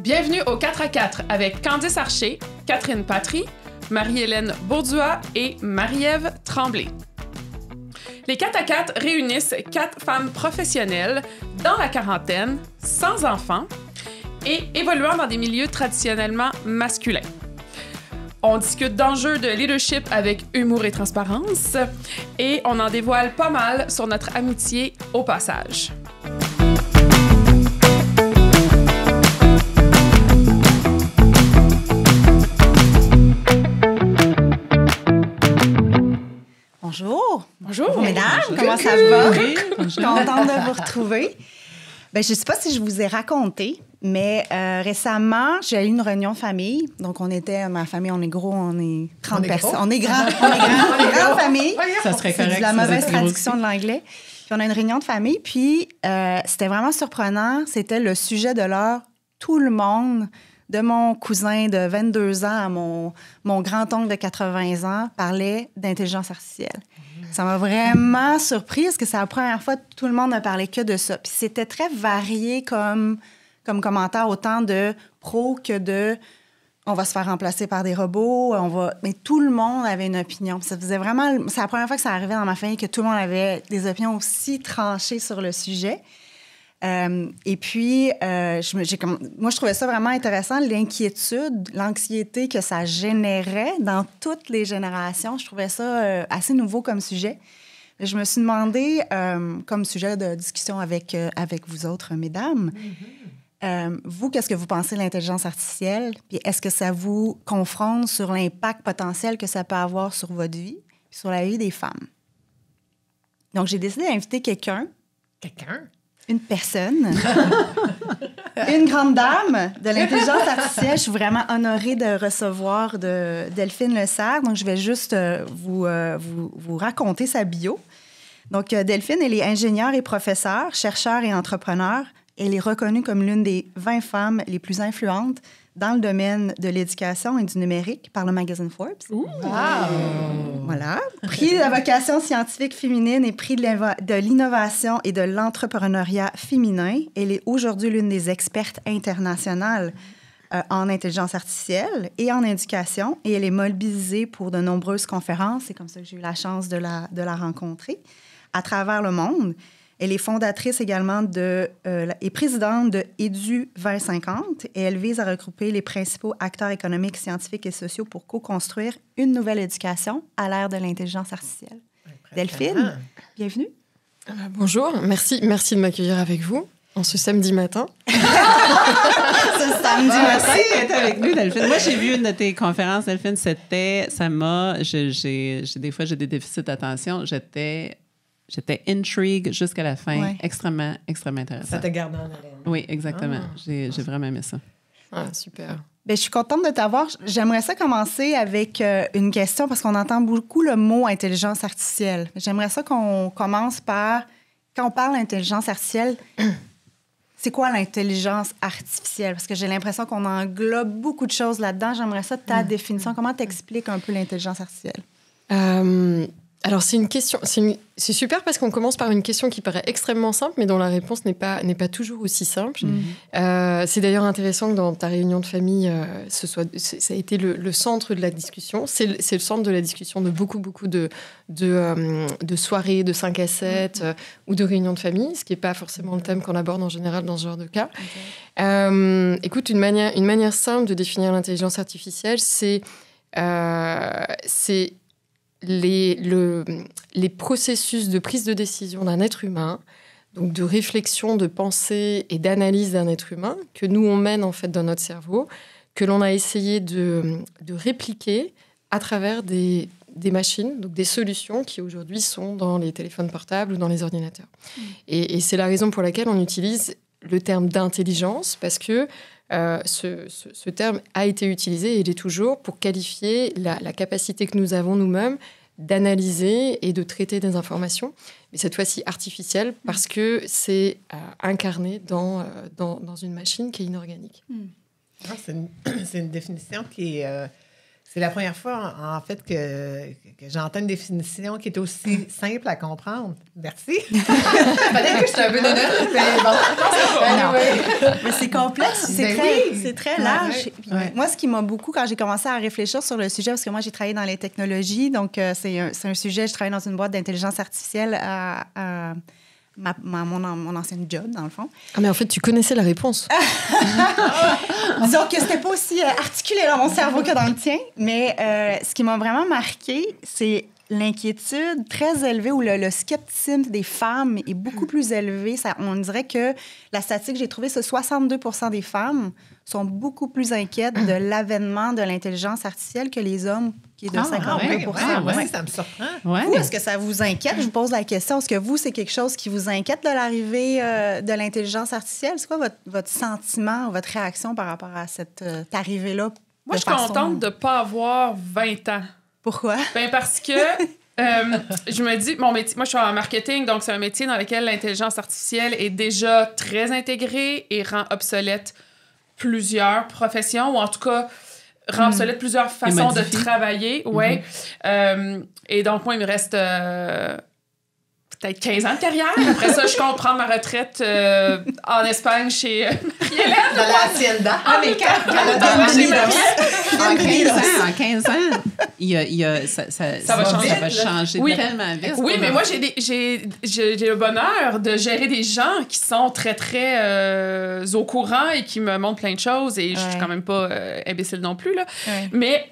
Bienvenue au 4 à 4 avec Candice Archer, Catherine Patry, Marie-Hélène Bourdua et Marie-Ève Tremblay. Les 4 à 4 réunissent 4 femmes professionnelles dans la quarantaine, sans enfants et évoluant dans des milieux traditionnellement masculins. On discute d'enjeux de leadership avec humour et transparence et on en dévoile pas mal sur notre amitié au passage. Bonjour. Bonjour. Mesdames, Bonjour. comment ça va? Oui, Contente de vous retrouver. Je ne sais pas si je vous ai raconté, mais récemment, j'ai eu une réunion de famille. Donc, ma famille, on est gros, on est 30 personnes. On est grand, on est grande famille. ça serait C'est correct. de la si mauvaise vous êtes gros traduction aussi. de l'anglais. Puis, on a une réunion de famille. Puis, c'était vraiment surprenant. C'était le sujet de l'heure. Tout le monde, de mon cousin de 22 ans à mon grand-oncle de 80 ans, parlait d'intelligence artificielle. Ça m'a vraiment surprise parce que c'est la première fois que tout le monde ne parlait que de ça. Puis c'était très varié comme commentaire, autant de pro que de on va se faire remplacer par des robots, mais tout le monde avait une opinion. Puis ça faisait vraiment... C'est la première fois que ça arrivait dans ma famille que tout le monde avait des opinions aussi tranchées sur le sujet. Et puis, moi, je trouvais ça vraiment intéressant, l'inquiétude, l'anxiété que ça générait dans toutes les générations. Je trouvais ça assez nouveau comme sujet. Je me suis demandé, comme sujet de discussion avec vous autres, mesdames, vous, qu'est-ce que vous pensez de l'intelligence artificielle? Puis est-ce que ça vous confronte sur l'impact potentiel que ça peut avoir sur votre vie, sur la vie des femmes? Donc, j'ai décidé d'inviter quelqu'un. Une personne, une grande dame de l'intelligence artificielle. Je suis vraiment honorée de recevoir Delphine Lesserre. Donc, je vais juste vous raconter sa bio. Donc, Delphine, elle est ingénieure et professeure, chercheure et entrepreneur. Elle est reconnue comme l'une des 20 femmes les plus influentes dans le domaine de l'éducation et du numérique par le magazine Forbes. Wow. Voilà. Prix de la vocation scientifique féminine et prix de l'innovation et de l'entrepreneuriat féminin. Elle est aujourd'hui l'une des expertes internationales en intelligence artificielle et en éducation. Et elle est mobilisée pour de nombreuses conférences. C'est comme ça que j'ai eu la chance de la rencontrer à travers le monde. Elle est fondatrice également et présidente de Edu 2050 et elle vise à regrouper les principaux acteurs économiques, scientifiques et sociaux pour co-construire une nouvelle éducation à l'ère de l'intelligence artificielle. Delphine, bienvenue. Bonjour, merci de m'accueillir avec vous en ce samedi matin. Ce samedi matin. Merci d'être avec nous, Delphine. Moi, j'ai vu une de tes conférences, Delphine. Des fois, j'ai des déficits d'attention. J'étais intrigue jusqu'à la fin. Ouais. Extrêmement, extrêmement intéressant. Ça te garde en haleine. Oui, exactement. J'ai vraiment aimé ça. Ah, super. Je suis contente de t'avoir. J'aimerais ça commencer avec une question parce qu'on entend beaucoup le mot intelligence artificielle. J'aimerais ça qu'on commence par, quand on parle d'intelligence artificielle, c'est quoi l'intelligence artificielle? Parce que j'ai l'impression qu'on englobe beaucoup de choses là-dedans. J'aimerais ça ta définition. Comment t'expliques un peu l'intelligence artificielle? Alors, c'est une question... C'est super parce qu'on commence par une question qui paraît extrêmement simple, mais dont la réponse n'est pas toujours aussi simple. C'est d'ailleurs intéressant que dans ta réunion de famille, ça a été le centre de la discussion. C'est le centre de la discussion de beaucoup de soirées de 5 à 7 ou de réunions de famille, ce qui n'est pas forcément le thème qu'on aborde en général dans ce genre de cas. Okay. Écoute, une manière simple de définir l'intelligence artificielle, c'est les processus de prise de décision d'un être humain, donc de réflexion, de pensée et d'analyse d'un être humain, que nous, on mène en fait dans notre cerveau, que l'on a essayé de répliquer à travers des machines, donc des solutions qui aujourd'hui sont dans les téléphones portables ou dans les ordinateurs. Et c'est la raison pour laquelle on utilise le terme d'intelligence, parce que ce terme a été utilisé et il est toujours pour qualifier la capacité que nous avons nous-mêmes d'analyser et de traiter des informations, mais cette fois-ci artificielle, parce que c'est incarné dans une machine qui est inorganique. C'est une définition qui est C'est la première fois, en fait, que j'entends une définition qui est aussi simple à comprendre. Merci. Peut-être que je suis un peu nénette, mais bon. Mais c'est complexe, c'est très large. Ouais. Moi, ce qui m'a beaucoup, quand j'ai commencé à réfléchir sur le sujet, parce que moi, j'ai travaillé dans les technologies, donc c'est un sujet, je travaille dans une boîte d'intelligence artificielle à mon ancienne job, dans le fond. Ah, mais en fait, tu connaissais la réponse. Disons que c'était pas aussi articulé dans mon cerveau que dans le tien, mais ce qui m'a vraiment marqué, c'est l'inquiétude très élevée ou le scepticisme des femmes est beaucoup plus élevé. On dirait que la statistique que j'ai trouvée, c'est 62 % des femmes sont beaucoup plus inquiètes de l'avènement de l'intelligence artificielle que les hommes, qui est de 52 %. Ouais, ça me surprend. Ouais. Vous, est-ce que ça vous inquiète? Je vous pose la question. Est-ce que vous, c'est quelque chose qui vous inquiète de l'arrivée de l'intelligence artificielle? C'est quoi votre sentiment, votre réaction par rapport à cette arrivée-là? Moi, je suis contente de ne pas avoir 20 ans. Pourquoi? Ben parce que je me dis, mon métier, moi, je suis en marketing, donc c'est un métier dans lequel l'intelligence artificielle est déjà très intégrée et rend obsolète plusieurs professions, ou en tout cas, rend obsolète plusieurs façons de travailler. Ouais. Et donc, moi, il me reste peut-être 15 ans de carrière. Après ça, je compte prendre ma retraite en Espagne chez Marie-Hélène. Dans la Hacienda. Ah, mais En 15 ans, ça va changer tellement vite. Oui, mais moi, j'ai le bonheur de gérer des gens qui sont très, très au courant et qui me montrent plein de choses. Et je suis quand même pas imbécile non plus, là. Ouais. Mais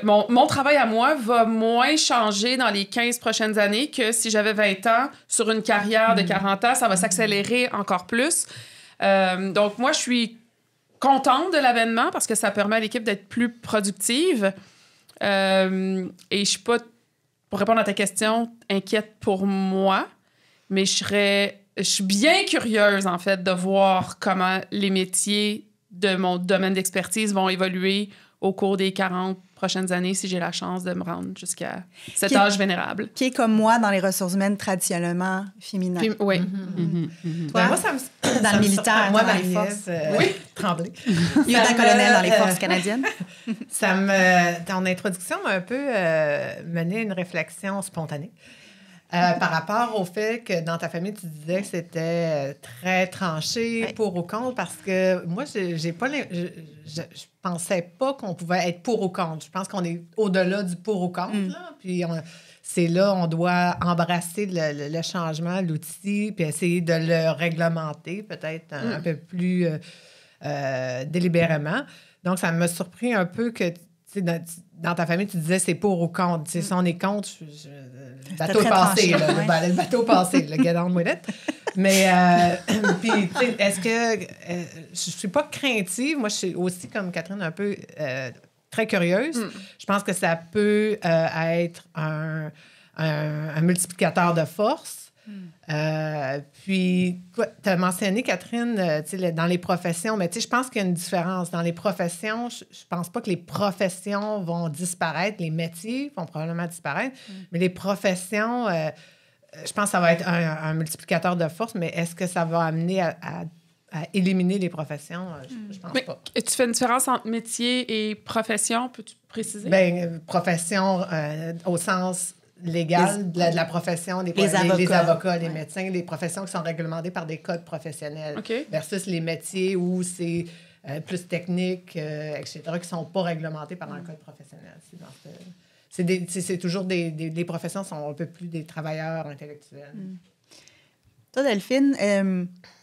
mon travail à moi va moins changer dans les 15 prochaines années que si j'avais 20 ans sur une carrière de 40 ans. Ça va s'accélérer encore plus. Donc, moi, je suis contente de l'avènement parce que ça permet à l'équipe d'être plus productive. Et je suis pas, pour répondre à ta question, inquiète pour moi, mais je suis bien curieuse, en fait, de voir comment les métiers de mon domaine d'expertise vont évoluer au cours des 40 prochaines années si j'ai la chance de me rendre jusqu'à cet âge vénérable. Qui est comme moi dans les ressources humaines traditionnellement féminins. Oui. Toi, moi, dans le militaire, moi, dans les forces. Oui, Tremblay. Lieutenant-colonel dans les forces canadiennes. Ton introduction m'a un peu mené à une réflexion spontanée. Par rapport au fait que dans ta famille, tu disais que c'était très tranché, pour ou contre, parce que moi, je pensais pas qu'on pouvait être pour ou contre. Je pense qu'on est au-delà du pour ou contre. Là, puis c'est là, on doit embrasser le changement, l'outil, puis essayer de le réglementer peut-être un peu plus délibérément. Donc, ça m'a surpris un peu que dans ta famille, tu disais c'est pour ou contre. Si on est contre, le bateau est passé. Le bateau passé, le get on with it. Mais, puis, est-ce que... je suis pas craintive. Moi, je suis aussi, comme Catherine, un peu très curieuse. Je pense que ça peut être un multiplicateur de force. Puis, tu as mentionné, Catherine, dans les professions, mais je pense qu'il y a une différence. Dans les professions, je pense pas que les professions vont disparaître, les métiers vont probablement disparaître, mais les professions, je pense que ça va être un multiplicateur de force, mais est-ce que ça va amener à éliminer les professions? Je pense pas. Tu fais une différence entre métier et profession, peux-tu préciser? Bien, profession au sens... légal de la profession, les avocats, les médecins, les professions qui sont réglementées par des codes professionnels versus les métiers où c'est plus technique, etc., qui ne sont pas réglementés par un code professionnel. C'est toujours les professions sont un peu plus des travailleurs intellectuels. Toi, Delphine,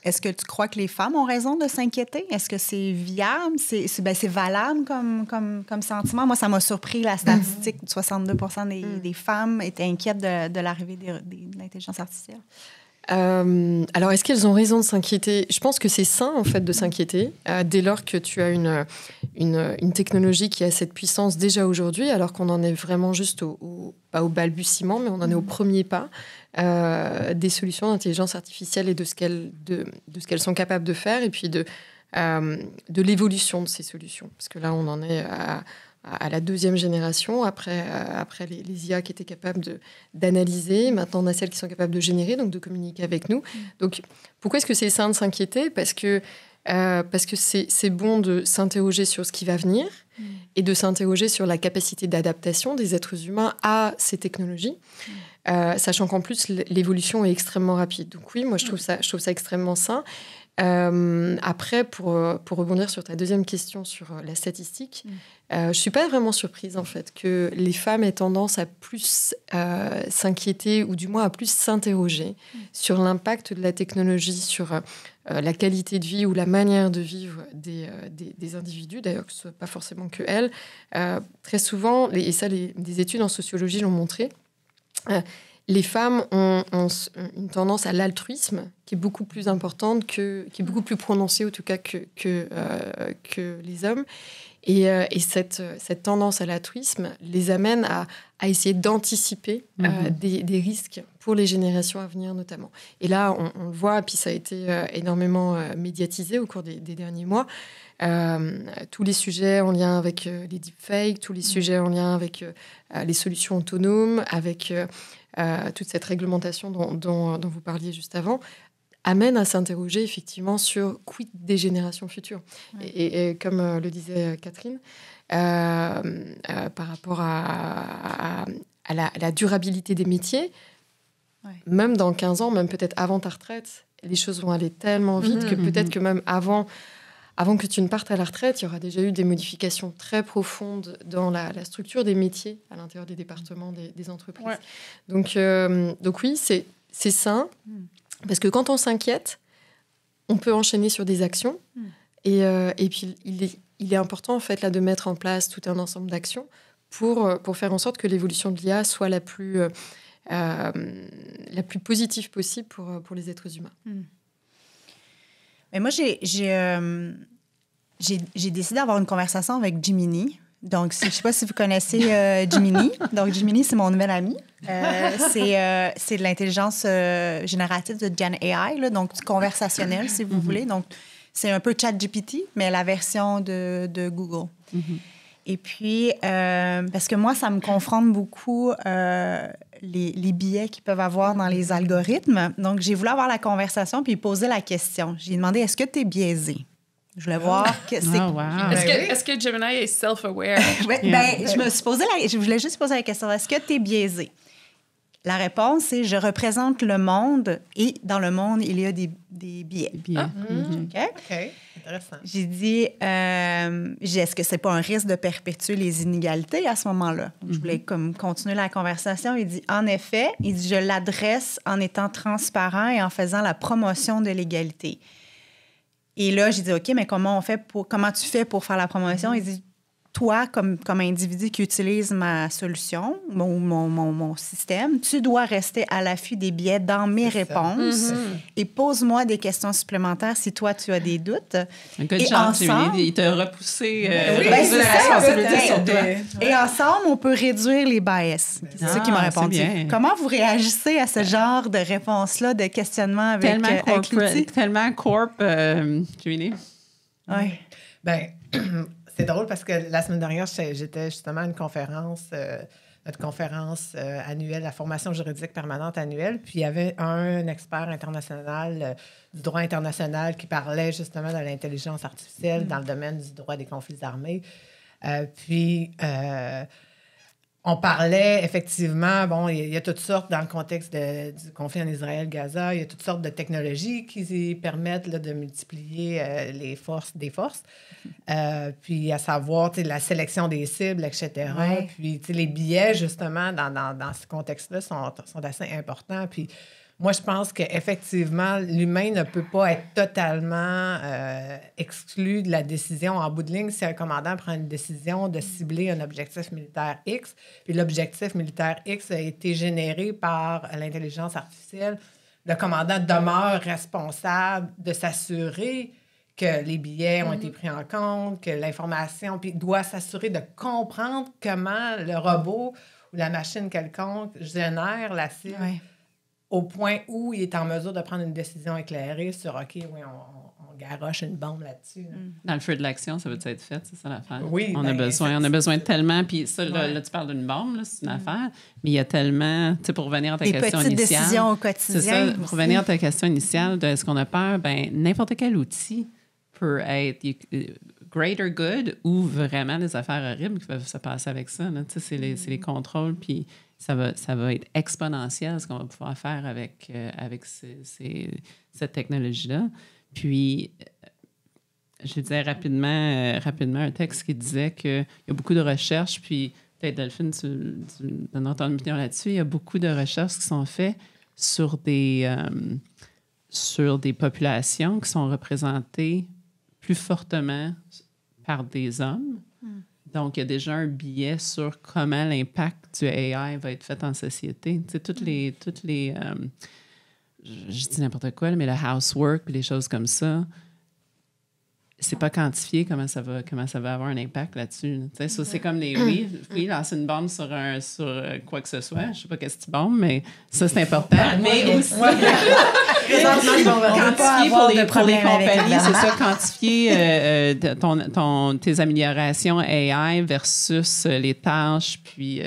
est-ce que tu crois que les femmes ont raison de s'inquiéter? Est-ce que c'est viable? C'est valable comme sentiment? Moi, ça m'a surpris, la statistique. 62 % des femmes étaient inquiètes de l'arrivée de l'intelligence artificielle. Alors, est-ce qu'elles ont raison de s'inquiéter? Je pense que c'est sain, en fait, de s'inquiéter dès lors que tu as une technologie qui a cette puissance déjà aujourd'hui, alors qu'on en est vraiment juste pas au balbutiement, mais on en est au premier pas des solutions d'intelligence artificielle et de ce qu'elles sont capables de faire, et puis de l'évolution de ces solutions. Parce que là, on en est à la 2e génération, après les IA qui étaient capables d'analyser. Maintenant, on a celles qui sont capables de générer, donc de communiquer avec nous. Donc, pourquoi est-ce que c'est sain de s'inquiéter? Parce que c'est bon de s'interroger sur ce qui va venir, et de s'interroger sur la capacité d'adaptation des êtres humains à ces technologies, sachant qu'en plus, l'évolution est extrêmement rapide. Donc oui, moi, je trouve ça extrêmement sain. Après, pour rebondir sur ta deuxième question sur la statistique, je suis pas vraiment surprise en fait que les femmes aient tendance à plus s'inquiéter ou du moins à plus s'interroger sur l'impact de la technologie sur la qualité de vie ou la manière de vivre des individus, d'ailleurs que ce soit pas forcément que elles. Très souvent, et ça des études en sociologie l'ont montré, les femmes ont une tendance à l'altruisme qui est beaucoup plus importante, qui est beaucoup plus prononcée en tout cas que les hommes. Et cette tendance à l'altruisme les amène à essayer d'anticiper des risques pour les générations à venir notamment. Et là, on le voit, puis ça a été énormément médiatisé au cours des derniers mois. Tous les sujets en lien avec les deepfakes, tous les sujets en lien avec les solutions autonomes, avec toute cette réglementation dont vous parliez juste avant, amène à s'interroger effectivement sur quid des générations futures. Ouais. Et comme le disait Catherine, par rapport à la durabilité des métiers, même dans 15 ans, même peut-être avant ta retraite, les choses vont aller tellement vite que peut-être que même avant que tu ne partes à la retraite, il y aura déjà eu des modifications très profondes dans la structure des métiers à l'intérieur des départements des entreprises. Ouais. Donc oui, c'est sain, parce que quand on s'inquiète, on peut enchaîner sur des actions. Et puis, il est important en fait, là, de mettre en place tout un ensemble d'actions pour faire en sorte que l'évolution de l'IA soit la plus positive possible pour les êtres humains. Mais moi, j'ai décidé d'avoir une conversation avec Gemini. Donc, je ne sais pas si vous connaissez Gemini. Donc, Gemini, c'est mon nouvel ami. C'est de l'intelligence générative de Gen AI, là, donc conversationnel, si vous voulez. Donc, c'est un peu ChatGPT, mais la version de Google. Et puis, parce que moi, ça me confronte beaucoup les biais qu'ils peuvent avoir dans les algorithmes. Donc, j'ai voulu avoir la conversation puis poser la question. J'ai demandé, est-ce que tu es biaisé? Je voulais voir que c'est... Oh, wow. Est-ce que Gemini est self-aware? Je voulais juste poser la question, est-ce que tu es biaisé? La réponse, c'est je représente le monde et dans le monde, il y a des biais. OK. Intéressant. J'ai dit, est-ce que c'est pas un risque de perpétuer les inégalités à ce moment-là? Je voulais comme continuer la conversation. Il dit, en effet, je l'adresse en étant transparent et en faisant la promotion de l'égalité. Et là, j'ai dit, OK, mais comment tu fais pour faire la promotion? Il dit, toi, comme individu qui utilise ma solution, mon système, tu dois rester à l'affût des biais dans mes réponses et pose-moi des questions supplémentaires si toi, tu as des doutes. Et ensemble, il t'a repoussé la responsabilité sur toi. Et ensemble, on peut réduire les bias. C'est ça qu'il m'a répondu. Comment vous réagissez à ce genre de réponse-là, de questionnement avec l'outil? Tellement Julie. Oui. Bien... C'est drôle parce que la semaine dernière, j'étais justement à une conférence, notre conférence annuelle, la formation juridique permanente annuelle, puis il y avait un expert international du droit international qui parlait justement de l'intelligence artificielle dans le domaine du droit des conflits armés. On parlait effectivement, il y a toutes sortes, dans le contexte du conflit en Israël-Gaza, il y a toutes sortes de technologies qui permettent là, de multiplier les forces des forces. Puis à savoir la sélection des cibles, etc. Ouais. Puis les biais, justement, dans ce contexte-là, sont assez importants. Puis moi, je pense qu'effectivement, l'humain ne peut pas être totalement exclu de la décision. En bout de ligne, si un commandant prend une décision de cibler un objectif militaire X, puis l'objectif militaire X a été généré par l'intelligence artificielle, le commandant demeure responsable de s'assurer que les biais ont été pris en compte, que l'information, puis doit s'assurer de comprendre comment le robot ou la machine quelconque génère la cible. Ouais. Au point où il est en mesure de prendre une décision éclairée sur, OK, oui, on garoche une bombe là-dessus. Là. Dans le feu de l'action, ça veut être fait, c'est ça l'affaire? Oui. On a besoin de tellement, puis ça, là, tu parles d'une bombe, là, c'est une affaire, mais il y a tellement, tu sais, pour revenir à ta question initiale. Des petites décisions au quotidien. C'est ça, pour revenir à ta question initiale de est-ce qu'on a peur, bien, n'importe quel outil peut greater good ou vraiment des affaires horribles qui peuvent se passer avec ça. Là. C'est les contrôles, puis ça va être exponentiel ce qu'on va pouvoir faire avec cette technologie-là. Puis, je disais rapidement un texte qui disait qu'il y a beaucoup de recherches, puis peut-être Delphine, tu donnes ton opinion là-dessus, il y a beaucoup de recherches qui sont faites sur des populations qui sont représentées plus fortement par des hommes. Donc, il y a déjà un biais sur comment l'impact du AI va être fait en société. Tu sais, toutes les je dis n'importe quoi, mais le housework et les choses comme ça, c'est pas quantifié comment ça va avoir un impact là-dessus. Tu sais, c'est comme les lancer une bombe sur quoi que ce soit. Je sais pas qu'est-ce que tu bombes, mais ça, c'est important. Mais aussi, quantifier pour les compagnies, c'est ça, quantifier tes améliorations AI versus les tâches, puis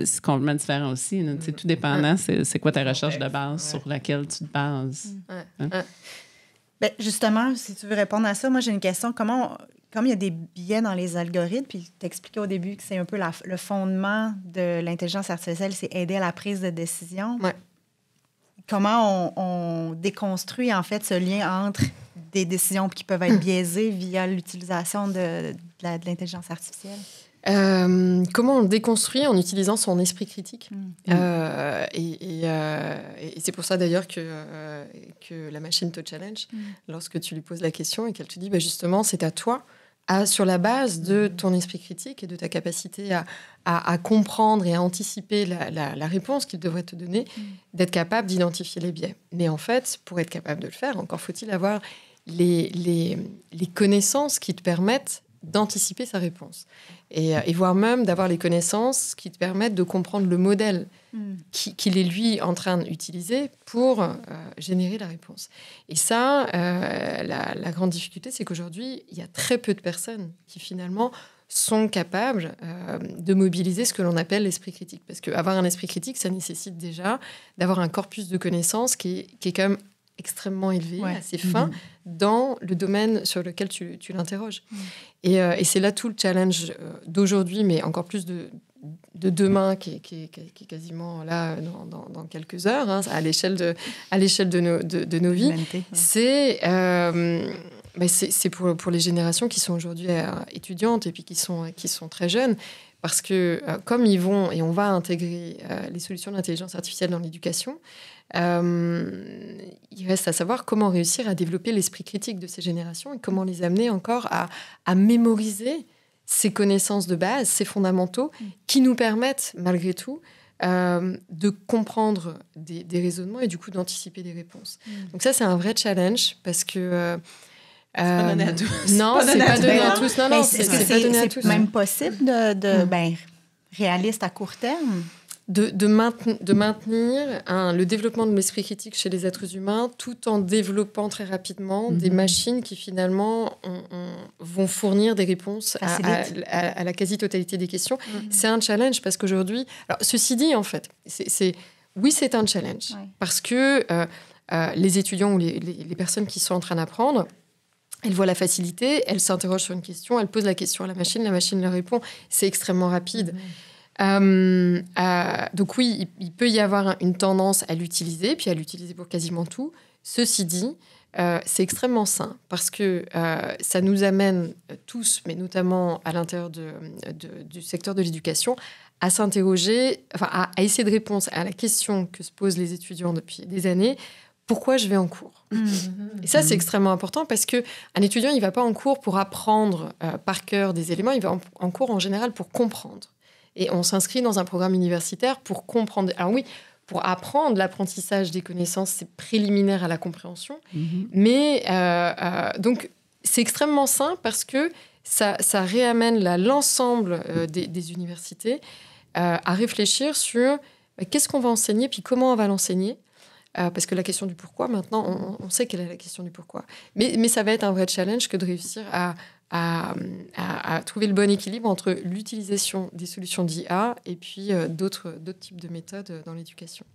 c'est complètement différent aussi. C'est tout dépendant, c'est quoi ta recherche de base sur laquelle tu te bases. Bien, justement, si tu veux répondre à ça, moi, j'ai une question. Comme il y a des biais dans les algorithmes, puis tu expliquais au début que c'est un peu le fondement de l'intelligence artificielle, c'est aider à la prise de décision. Ouais. Comment on déconstruit, en fait, ce lien entre des décisions qui peuvent être biaisées via l'utilisation de l'intelligence artificielle? Comment on le déconstruit en utilisant son esprit critique. Et c'est pour ça d'ailleurs que la machine te challenge lorsque tu lui poses la question et qu'elle te dit justement c'est à toi, sur la base de ton esprit critique et de ta capacité à comprendre et à anticiper la réponse qu'il devrait te donner, d'être capable d'identifier les biais. Mais en fait, pour être capable de le faire, encore faut-il avoir les connaissances qui te permettent d'anticiper sa réponse. Et voire même d'avoir les connaissances qui te permettent de comprendre le modèle qu'il est, lui, en train d'utiliser pour générer la réponse. Et ça, la grande difficulté, c'est qu'aujourd'hui, il y a très peu de personnes qui, finalement, sont capables de mobiliser ce que l'on appelle l'esprit critique. Parce qu'avoir un esprit critique, ça nécessite déjà d'avoir un corpus de connaissances qui est quand même extrêmement élevé, assez fin, dans le domaine sur lequel tu l'interroges. Et c'est là tout le challenge d'aujourd'hui, mais encore plus de demain, qui est quasiment là dans quelques heures, hein, à l'échelle de nos vies. C'est pour les générations qui sont aujourd'hui étudiantes et puis qui sont très jeunes, parce que comme ils vont et on va intégrer les solutions d'intelligence artificielle dans l'éducation, il reste à savoir comment réussir à développer l'esprit critique de ces générations et comment les amener encore à mémoriser ces connaissances de base, ces fondamentaux qui nous permettent, malgré tout, de comprendre des raisonnements et du coup d'anticiper des réponses. Donc ça, c'est un vrai challenge parce que... c'est pas donné à tous. Non, c'est pas donné à tous. Non, c'est pas donné à tous. C'est même possible réaliste à court terme? De maintenir le développement de l'esprit critique chez les êtres humains tout en développant très rapidement des machines qui finalement vont fournir des réponses à la quasi-totalité des questions. C'est un challenge parce qu'aujourd'hui... Alors, ceci dit, en fait, c'est un challenge parce que les étudiants ou les personnes qui sont en train d'apprendre, elles voient la facilité, elles s'interrogent sur une question, elles posent la question à la machine leur répond. C'est extrêmement rapide. Donc oui, il peut y avoir une tendance à l'utiliser, puis à l'utiliser pour quasiment tout. Ceci dit, c'est extrêmement sain parce que ça nous amène tous, mais notamment à l'intérieur du secteur de l'éducation, à s'interroger, à essayer de répondre à la question que se posent les étudiants depuis des années. Pourquoi je vais en cours? Et ça, c'est extrêmement important parce qu'un étudiant, il ne va pas en cours pour apprendre par cœur des éléments, il va en cours en général pour comprendre. Et on s'inscrit dans un programme universitaire pour comprendre. Alors oui, pour apprendre l'apprentissage des connaissances, c'est préliminaire à la compréhension. Mais donc, c'est extrêmement sain parce que ça réamène l'ensemble des universités à réfléchir sur qu'est-ce qu'on va enseigner, puis comment on va l'enseigner. Parce que la question du pourquoi, maintenant, on sait quelle est la question du pourquoi. Mais ça va être un vrai challenge que de réussir à trouver le bon équilibre entre l'utilisation des solutions d'IA et puis d'autres types de méthodes dans l'éducation.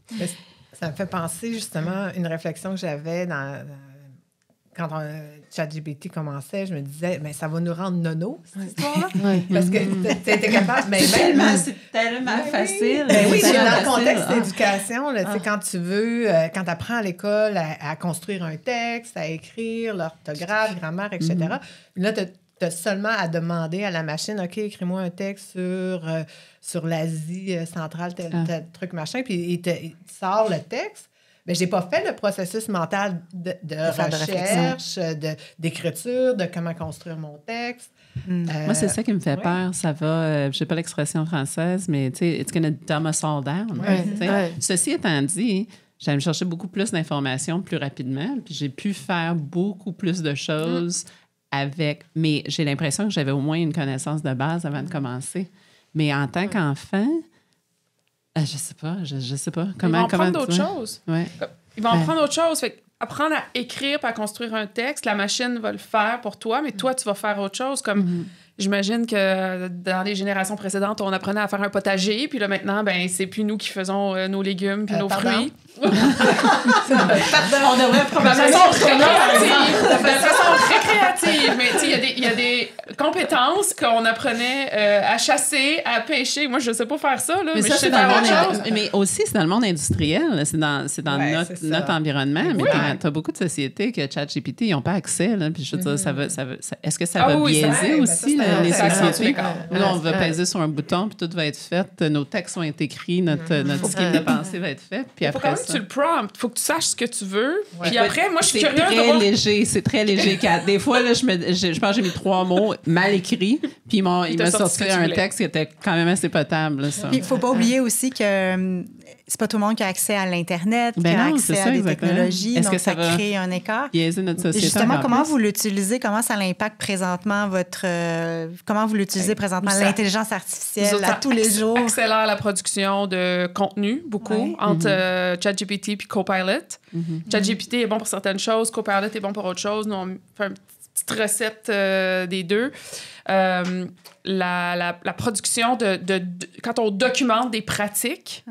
Ça me fait penser justement à une réflexion que j'avais quand ChatGPT commençait, je me disais, mais ça va nous rendre nono, cette histoire-là. Parce que tu étais capable. Mais c'est tellement facile. Oui, C'est dans facile. le contexte d'éducation, quand tu veux, quand tu apprends à l'école à construire un texte, à écrire, l'orthographe, grammaire, etc., là, tu as seulement à demander à la machine, OK, écris-moi un texte sur l'Asie centrale, tel truc, machin, puis il te sort le texte. Mais je n'ai pas fait le processus mental de recherche, d'écriture, de comment construire mon texte. Moi, c'est ça qui me fait peur. Ça va, je n'ai pas l'expression française, mais tu sais, it's gonna dumb us all down. Ceci étant dit, j'allais me chercher beaucoup plus d'informations plus rapidement, puis j'ai pu faire beaucoup plus de choses avec... Mais j'ai l'impression que j'avais au moins une connaissance de base avant de commencer. Mais en tant qu'enfant... je sais pas. Ils vont apprendre d'autres choses. Ouais. Ils vont apprendre d'autres choses. Fait apprendre à écrire et à construire un texte, la machine va le faire pour toi, mais toi, tu vas faire autre chose. Comme j'imagine que dans les générations précédentes, on apprenait à faire un potager, puis là, maintenant, ben c'est plus nous qui faisons nos légumes puis nos fruits. On devrait probablement... De façon très créative. Mais tu sais, il y a des compétences qu'on apprenait à chasser, à pêcher. Moi, je sais pas faire ça, là, mais ça, je sais faire autre chose. Mais aussi, c'est dans le monde industriel. C'est dans notre environnement. Mais tu as beaucoup de sociétés que ChatGPT, ils n'ont pas accès. Là, puis je veux dire, est-ce que ça va biaiser aussi les sociétés? Nous, on va peser sur un bouton, puis tout va être fait. Nos textes vont être écrits, notre scheme de pensée va être fait. Puis après ça... Tu le prompt. Il faut que tu saches ce que tu veux. Puis après, moi, je suis curieuse de voir... C'est très léger. Des fois, là, je pense que j'ai mis 3 mots mal écrits, puis il m'a sorti un texte qui était quand même assez potable. Il ne faut pas oublier aussi que c'est pas tout le monde qui a accès à l'Internet, qui a accès à des technologies. Donc, ça crée un écart. Biaiser notre société. Justement, comment vous l'utilisez? Comment ça l'impacte présentement comment vous l'utilisez présentement l'intelligence artificielle à tous les jours? Accélère la production de contenu beaucoup entre ChatGPT et Copilot. ChatGPT est bon pour certaines choses, Copilot est bon pour autre chose. Nous, on fait une petite recette des deux. La production quand on documente des pratiques,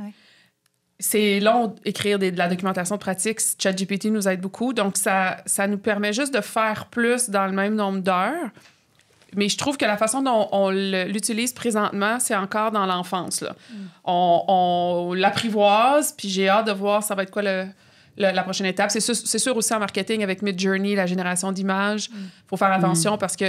c'est long d'écrire de la documentation de pratiques. ChatGPT nous aide beaucoup. Donc, ça nous permet juste de faire plus dans le même nombre d'heures. Mais je trouve que la façon dont on l'utilise présentement, c'est encore dans l'enfance. Là. On l'apprivoise, puis j'ai hâte de voir ça va être quoi la prochaine étape. C'est sûr aussi en marketing avec Midjourney, la génération d'images. Il faut faire attention parce que,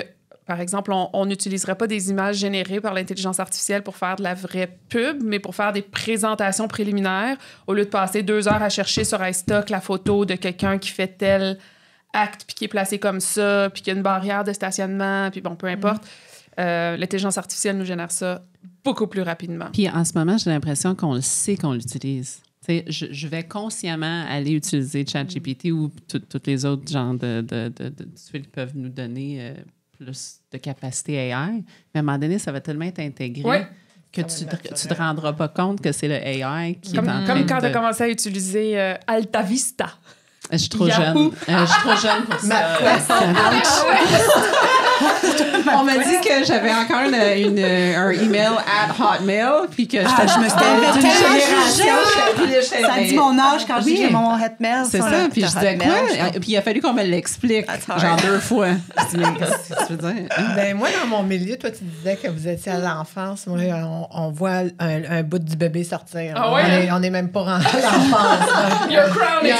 par exemple, on n'utiliserait pas des images générées par l'intelligence artificielle pour faire de la vraie pub, mais pour faire des présentations préliminaires, au lieu de passer 2 heures à chercher sur iStock la photo de quelqu'un qui fait tel acte, puis qui est placé comme ça, puis qu'il y a une barrière de stationnement, puis bon, peu importe. L'intelligence artificielle nous génère ça beaucoup plus rapidement. Puis en ce moment, j'ai l'impression qu'on le sait qu'on l'utilise. Je vais consciemment aller utiliser ChatGPT ou tous les autres genres de qui peuvent nous donner plus de capacité AI. Mais à un moment donné, ça va tellement être intégré que tu te rendras pas compte que c'est le AI qui est en train de... Comme quand tu as commencé à utiliser Alta Vista. Je suis trop jeune. Je suis trop jeune pour ça. On m'a dit que j'avais encore un email @hotmail, puis que je me suis génération. Ça dit mon âge quand j'ai mon Hotmail. C'est ça, puis je disais quoi? Puis il a fallu qu'on me l'explique, genre 2 fois. Je dis, mais qu'est-ce que tu veux dire? Ben, moi, dans mon milieu, toi, tu disais que vous étiez à l'enfance. Moi, on voit un bout du bébé sortir. On n'est même pas rendu à l'enfance. You're crowning.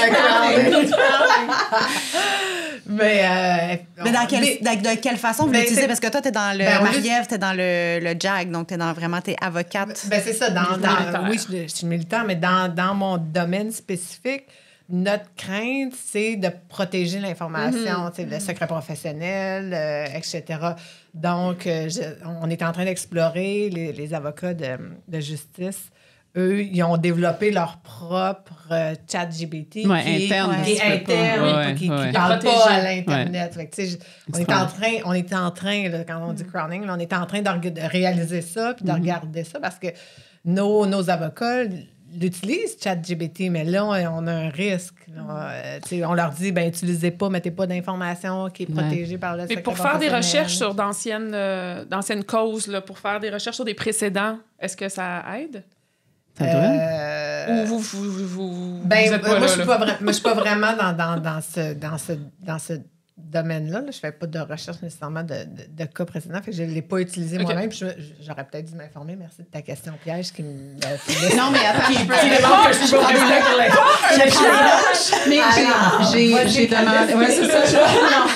Mais de quelle façon vous l'utilisez? Parce que toi, tu es dans le... Marie-Ève, tu es dans le JAG, donc tu es avocate. Ben c'est ça. Oui, je suis militant, mais dans mon domaine spécifique, notre crainte, c'est de protéger l'information, le secret professionnel, etc. Donc, on est en train d'explorer, les avocats de justice. Eux, ils ont développé leur propre ChatGPT qui est interne, qui ne parle pas à l'Internet. Fait que, on est en train là, quand on dit crowning, là, on est en train de réaliser ça puis de regarder ça parce que nos avocats l'utilisent, ChatGPT, mais là, on a un risque. On leur dit, utilisez pas, mettez pas d'informations qui est protégée par le secret. Mais pour faire des recherches sur d'anciennes causes, là, pour faire des recherches sur des précédents, est-ce que ça aide? Ou vous moi, je suis pas vraiment dans ce domaine-là. Là. Je ne fais pas de recherche nécessairement de cas précédents. Fait que je ne l'ai pas utilisé moi-même. Puis j'aurais peut-être dû m'informer. Merci de ta question piège qui me fait... Non, mais attends, je peux j'ai demandé... Oui, c'est ça. Non.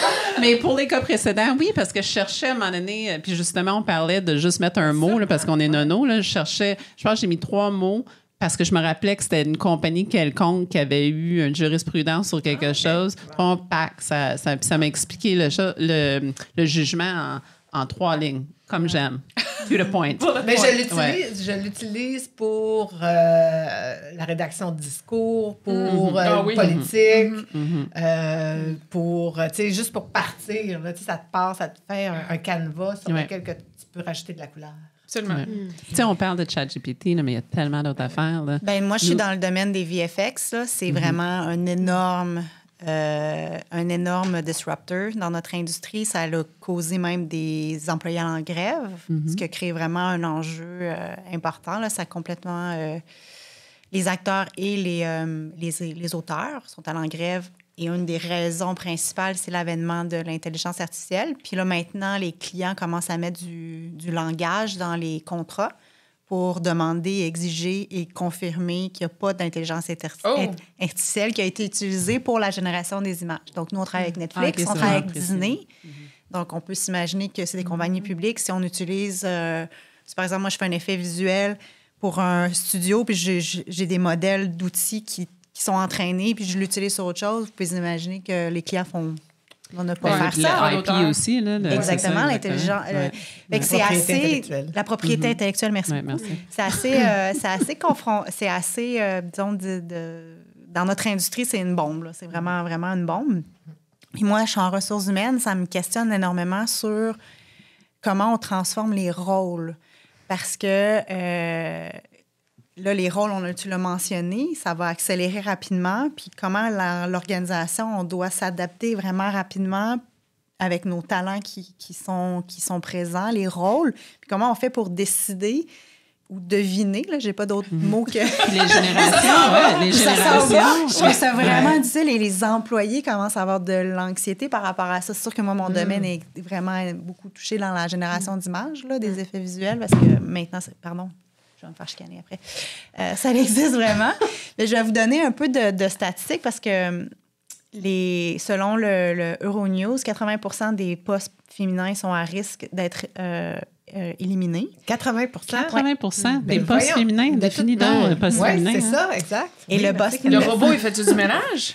Mais pour les cas précédents, oui, parce que je cherchais à un moment donné... Puis justement, on parlait de juste mettre un mot, là, parce qu'on est nono. Là, je pense que j'ai mis 3 mots parce que je me rappelais que c'était une compagnie quelconque qui avait eu une jurisprudence sur quelque chose. Bon, ça m'a expliqué le jugement en 3 lignes, comme j'aime. To the point. Mais je l'utilise pour la rédaction de discours, pour politique, pour, tu sais, juste pour partir. Là, ça te fait un canevas sur lequel que tu peux rajouter de la couleur. Absolument. Ouais. Tu sais, on parle de ChatGPT, mais il y a tellement d'autres affaires. Là. Ben, moi, je suis dans le domaine des VFX. Là. C'est vraiment un énorme disruptor dans notre industrie. Ça a causé même des employés en grève, ce qui a créé vraiment un enjeu important. Là. Ça a complètement... les acteurs et les auteurs sont allés en grève. Et une des raisons principales, c'est l'avènement de l'intelligence artificielle. Puis là, maintenant, les clients commencent à mettre du langage dans les contrats pour demander, exiger et confirmer qu'il n'y a pas d'intelligence artificielle qui a été utilisée pour la génération des images. Donc, nous, on travaille avec Netflix, on travaille avec Disney. Donc, on peut s'imaginer que c'est des compagnies publiques. Si on utilise... si, par exemple, moi, je fais un effet visuel pour un studio, puis j'ai des modèles d'outils qui sont entraînés, puis je l'utilise sur autre chose, vous pouvez imaginer que les clients font... On n'a pas faire ça. l'IP aussi. Là, exactement, l'intelligence. C'est assez... La propriété intellectuelle, merci beaucoup. C'est assez disons, dans notre industrie, c'est une bombe. Là. C'est vraiment, vraiment une bombe. Puis moi, je suis en ressources humaines, ça me questionne énormément sur comment on transforme les rôles. Parce que... là, les rôles, tu l'as mentionné, ça va accélérer rapidement. Puis comment l'organisation, on doit s'adapter vraiment rapidement avec nos talents qui sont présents, les rôles. Puis comment on fait pour décider ou deviner, là, j'ai pas d'autres mots que... les générations, les générations. Je trouve ça vraiment difficile. Et les employés commencent à avoir de l'anxiété par rapport à ça. C'est sûr que moi, mon domaine est vraiment beaucoup touché dans la génération d'images, là, des effets visuels, parce que maintenant, je vais me faire chicaner après. Ça existe vraiment. Mais je vais vous donner un peu de statistiques parce que selon le Euronews, 80% des postes féminins sont à risque d'être éliminés. 80%? Des postes féminins, définis dans le poste féminin. Oui, c'est ça, exact. Et le robot, il fait-tu du ménage?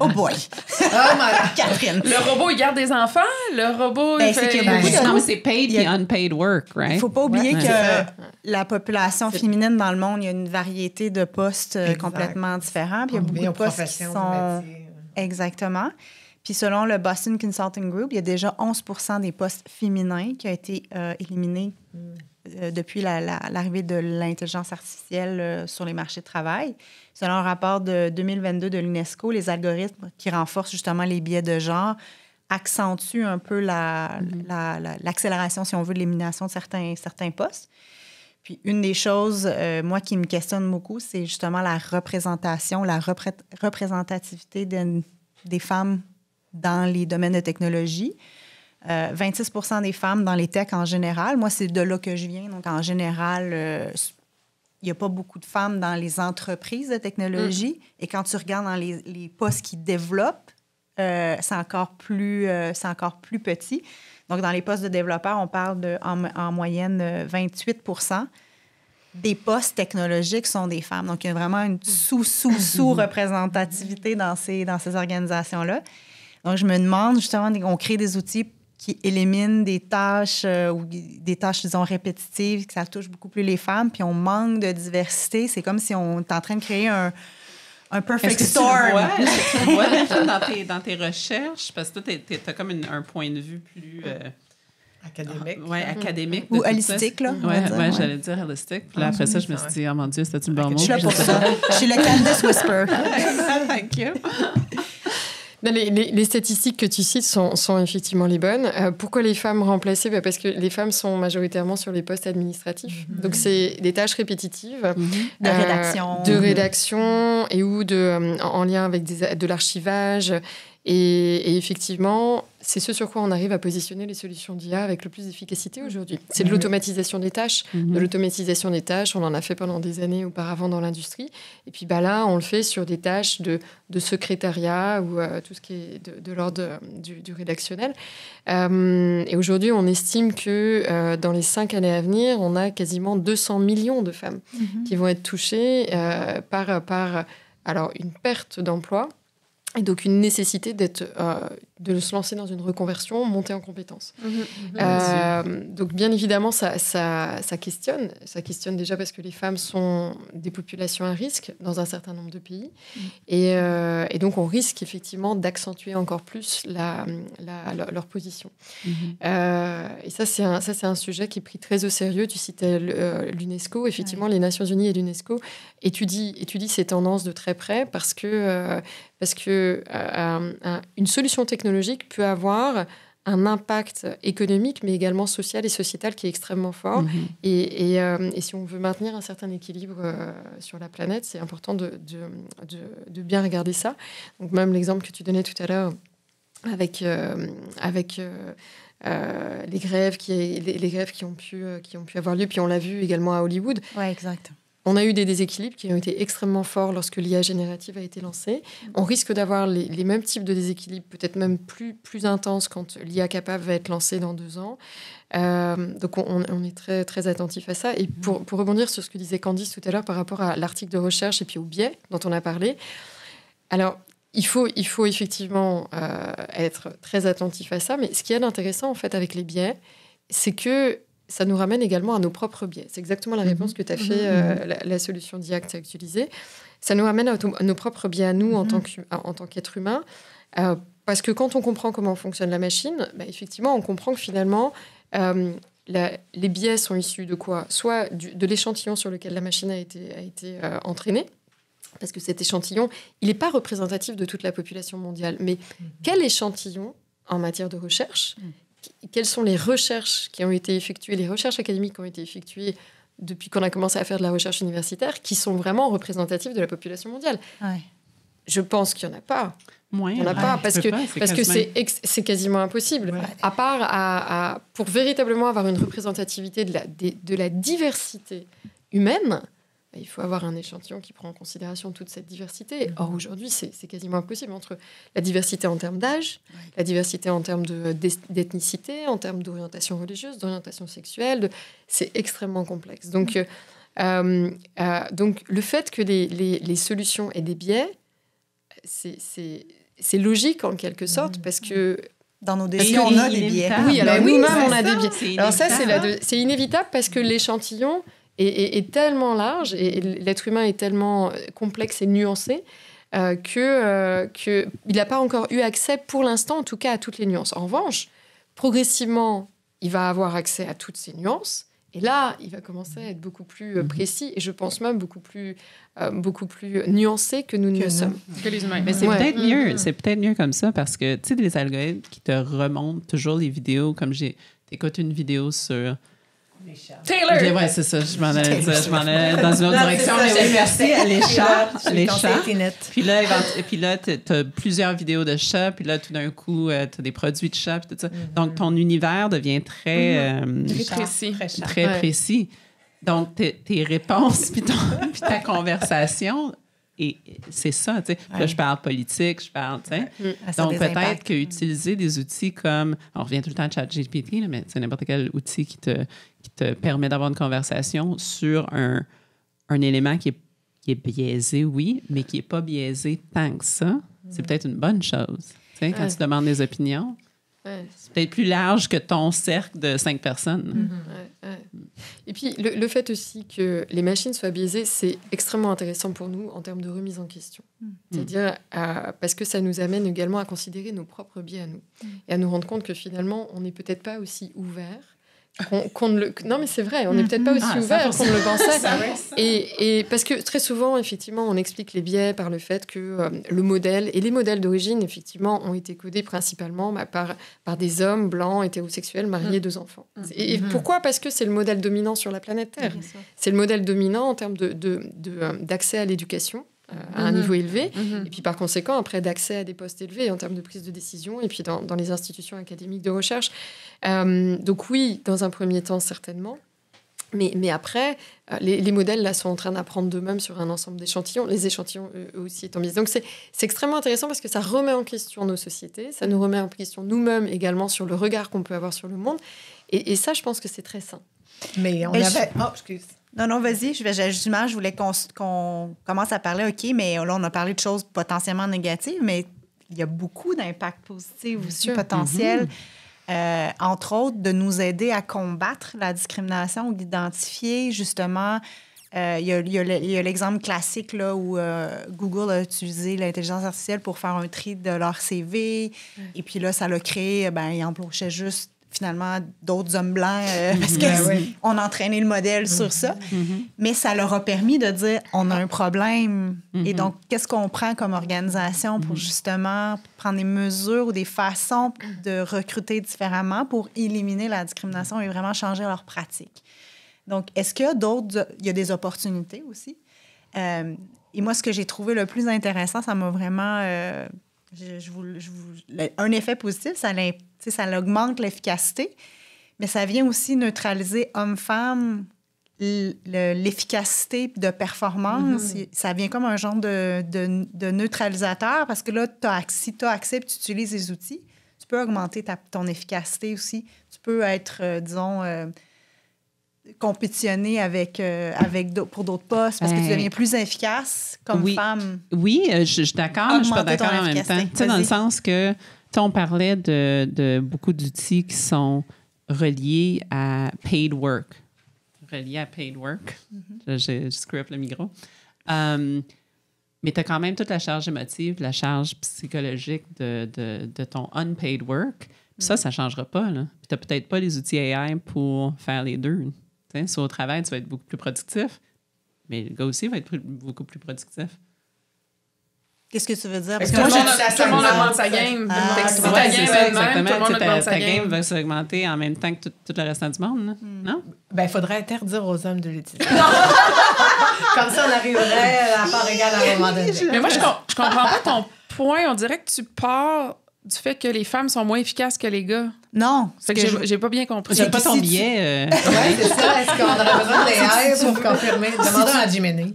Oh boy! Catherine! Le robot, il garde des enfants? Le robot, il fait... Non, mais c'est paid et unpaid work, right? Il ne faut pas oublier que la population féminine dans le monde, il y a une variété de postes complètement différents. Puis il y a beaucoup de postes qui sont... Exactement. Puis selon le Boston Consulting Group, il y a déjà 11% des postes féminins qui ont été éliminés depuis l'arrivée de l'intelligence artificielle sur les marchés de travail. Selon un rapport de 2022 de l'UNESCO, les algorithmes qui renforcent justement les biais de genre accentuent un peu l'accélération, si on veut, de l'élimination de certains postes. Puis une des choses, moi, qui me questionne beaucoup, c'est justement la représentation, la représentativité des femmes dans les domaines de technologie. 26% des femmes dans les techs en général. Moi, c'est de là que je viens. Donc, en général, il n'y a pas beaucoup de femmes dans les entreprises de technologie. Et quand tu regardes dans les postes qui développent, c'est encore plus petit. Donc, dans les postes de développeurs, on parle en moyenne 28% des postes technologiques sont des femmes. Donc, il y a vraiment une sous-représentativité dans ces organisations-là. Donc, je me demande, justement, on crée des outils qui éliminent des tâches ou des tâches, disons, répétitives, que ça touche beaucoup plus les femmes, puis on manque de diversité. C'est comme si on est en train de créer un perfect storm. Est-ce que tu le vois déjà dans tes recherches? Parce que toi, tu as comme un point de vue plus... académique. Oui, académique. Ou holistique, là. Oui, j'allais dire holistique. Puis là, après ça, je me suis dit, oh mon Dieu, c'était-tu le bon mot? Je suis là pour ça. Je suis le Candace Whisper. Thank you. Les statistiques que tu cites sont effectivement les bonnes. Pourquoi les femmes remplacées? Parce que les femmes sont majoritairement sur les postes administratifs. Donc, c'est des tâches répétitives. De rédaction. De rédaction et ou en lien avec de l'archivage Et effectivement, c'est ce sur quoi on arrive à positionner les solutions d'IA avec le plus d'efficacité aujourd'hui. C'est de l'automatisation des tâches. De l'automatisation des tâches, on en a fait pendant des années auparavant dans l'industrie. Et puis là, on le fait sur des tâches de secrétariat ou tout ce qui est de l'ordre du rédactionnel. Et aujourd'hui, on estime que dans les 5 années à venir, on a quasiment 200 millions de femmes qui vont être touchées par une perte d'emploi. Et donc, une nécessité de se lancer dans une reconversion, monter en compétences. Donc, bien évidemment, ça questionne. Ça questionne déjà parce que les femmes sont des populations à risque dans un certain nombre de pays. Et donc, on risque effectivement d'accentuer encore plus leur position. Et ça, c'est un sujet qui est pris très au sérieux. Tu citais l'UNESCO. Effectivement, les Nations Unies et l'UNESCO étudient ces tendances de très près parce que une solution technologique peut avoir un impact économique, mais également social et sociétal qui est extrêmement fort. Et si on veut maintenir un certain équilibre sur la planète, c'est important de bien regarder ça. Donc même l'exemple que tu donnais tout à l'heure avec les grèves qui ont pu avoir lieu, puis on l'a vu également à Hollywood. Oui, exact. On a eu des déséquilibres qui ont été extrêmement forts lorsque l'IA générative a été lancée. On risque d'avoir les mêmes types de déséquilibres, peut-être même plus intenses quand l'IA capable va être lancée dans 2 ans. Donc, on est très, très attentif à ça. Et pour rebondir sur ce que disait Candice tout à l'heure par rapport à l'article de recherche et puis au biais dont on a parlé, alors, il faut effectivement être très attentif à ça. Mais ce qui est intéressant, en fait, avec les biais, c'est que ça nous ramène également à nos propres biais. C'est exactement la réponse que tu as fait, la solution d'IA que tu as utilisée. Ça nous ramène à nos propres biais à nous en tant qu'être humain. Parce que quand on comprend comment fonctionne la machine, effectivement, on comprend que finalement, les biais sont issus de quoi ? Soit de l'échantillon sur lequel la machine a été entraînée, parce que cet échantillon, il n'est pas représentatif de toute la population mondiale. Mais quel échantillon en matière de recherche ? Quelles sont les recherches qui ont été effectuées, les recherches académiques qui ont été effectuées depuis qu'on a commencé à faire de la recherche universitaire, qui sont vraiment représentatives de la population mondiale ? Je pense qu'il n'y en a pas. Il n'y en a pas, parce que c'est quasiment impossible. À part pour véritablement avoir une représentativité de la diversité humaine, il faut avoir un échantillon qui prend en considération toute cette diversité. Or, aujourd'hui, c'est quasiment impossible entre la diversité en termes d'âge, la diversité en termes d'ethnicité, en termes d'orientation religieuse, d'orientation sexuelle. C'est extrêmement complexe. Donc, le fait que les solutions aient des biais, c'est logique en quelque sorte, parce que dans nos décisions, on a des biais. Oui, alors nous-mêmes, on a des biais. Alors ça, c'est inévitable parce que l'échantillon est tellement large et l'être humain est tellement complexe et nuancé qu'il n'a pas encore eu accès, pour l'instant, en tout cas, à toutes les nuances. En revanche, progressivement, il va avoir accès à toutes ces nuances. Et là, il va commencer à être beaucoup plus précis et je pense même beaucoup plus nuancé que nous ne le sommes. Que les humains. Mais c'est peut-être mieux. C'est peut-être mieux comme ça parce que, tu sais, les algorithmes qui te remontent toujours les vidéos, comme t'écoutes une vidéo sur... Taylor! Ouais, c'est ça, je m'en allais dans une autre direction. Mais oui, merci. Les chats. Puis là, t'as plusieurs vidéos de chats, puis là, tout d'un coup, t'as des produits de chats, puis tout ça. Donc, ton univers devient très précis. Très précis. Donc, tes réponses, puis ta conversation... Et c'est ça, tu sais. Là, je parle politique, je parle, tu sais. Donc, peut-être qu'utiliser des outils comme... On revient tout le temps à ChatGPT, mais c'est n'importe quel outil qui te permet d'avoir une conversation sur un élément qui est biaisé, oui, mais qui n'est pas biaisé tant que ça. C'est peut-être une bonne chose. Tu sais, quand tu demandes des opinions, c'est peut-être plus large que ton cercle de 5 personnes. Et puis, le fait aussi que les machines soient biaisées, c'est extrêmement intéressant pour nous en termes de remise en question. C'est-à-dire, parce que ça nous amène également à considérer nos propres biais à nous. Et à nous rendre compte que finalement, on n'est peut-être pas aussi ouvert qu'on ne le... Non, mais c'est vrai, on n'est peut-être pas aussi ouvert qu'on ne le pensait. Et parce que très souvent, effectivement, on explique les biais par le fait que le modèle, et les modèles d'origine, effectivement, ont été codés principalement par des hommes blancs, hétérosexuels, mariés, 2 enfants. Et pourquoi ? Parce que c'est le modèle dominant sur la planète Terre. C'est le modèle dominant en termes d'accès à l'éducation, à un niveau élevé, et puis par conséquent, après, d'accès à des postes élevés en termes de prise de décision, et puis dans les institutions académiques de recherche. Donc oui, dans un premier temps, certainement. Mais après, les modèles là, sont en train d'apprendre d'eux-mêmes sur un ensemble d'échantillons, les échantillons eux aussi étant biaisés. Donc c'est extrêmement intéressant parce que ça remet en question nos sociétés, ça nous remet en question nous-mêmes également sur le regard qu'on peut avoir sur le monde. Et ça, je pense que c'est très sain. Mais on Mais avait... Oh, excuse. Non, vas-y. Justement, je voulais qu'on commence à parler, OK, mais là, on a parlé de choses potentiellement négatives, mais il y a beaucoup d'impacts positifs aussi potentiels. Entre autres, de nous aider à combattre la discrimination ou d'identifier, justement, il y a l'exemple classique là, où Google a utilisé l'intelligence artificielle pour faire un tri de leur CV. Et puis là, ça l'a créé, ils embauchaient juste finalement d'autres hommes blancs parce qu'on a entraîné le modèle sur ça. Mais ça leur a permis de dire, on a un problème. Et donc, qu'est-ce qu'on prend comme organisation pour justement prendre des mesures ou des façons de recruter différemment pour éliminer la discrimination et vraiment changer leurs pratiques? Donc, est-ce qu'il y a il y a des opportunités aussi? Et moi, ce que j'ai trouvé le plus intéressant, ça m'a vraiment... un effet positif, ça augmente l'efficacité, mais ça vient aussi neutraliser homme-femme, l'efficacité de performance. Ça vient comme un genre de neutralisateur parce que là, si tu as accès et tu utilises les outils, tu peux augmenter ton efficacité aussi. Tu peux être, disons... compétitionner pour d'autres postes parce que tu deviens plus efficace comme femme. Oui, je suis d'accord, mais je suis pas d'accord en même temps. Tu sais, dans le sens que, on parlait de beaucoup d'outils qui sont reliés à paid work. Je screw up le micro. Mais tu as quand même toute la charge émotive, la charge psychologique de ton unpaid work. Puis ça ne changera pas. Tu n'as peut-être pas les outils AI pour faire les deux. Si au travail, tu vas être beaucoup plus productif, mais le gars aussi va être beaucoup plus productif. Qu'est-ce que tu veux dire? Parce que tout le monde augmente sa game. Ta game va s'augmenter en même temps que tout le restant du monde, non? Il faudrait interdire aux hommes de l'utiliser. Comme ça, on arriverait à part égale à un moment donné. Mais moi, je comprends pas ton point. On dirait que tu pars du fait que les femmes sont moins efficaces que les gars. Non. C'est que j'ai pas bien compris. J'ai pas ton billet. Oui, c'est ça. Est-ce qu'on aurait besoin d'AI pour confirmer? Demandons à Jiminy.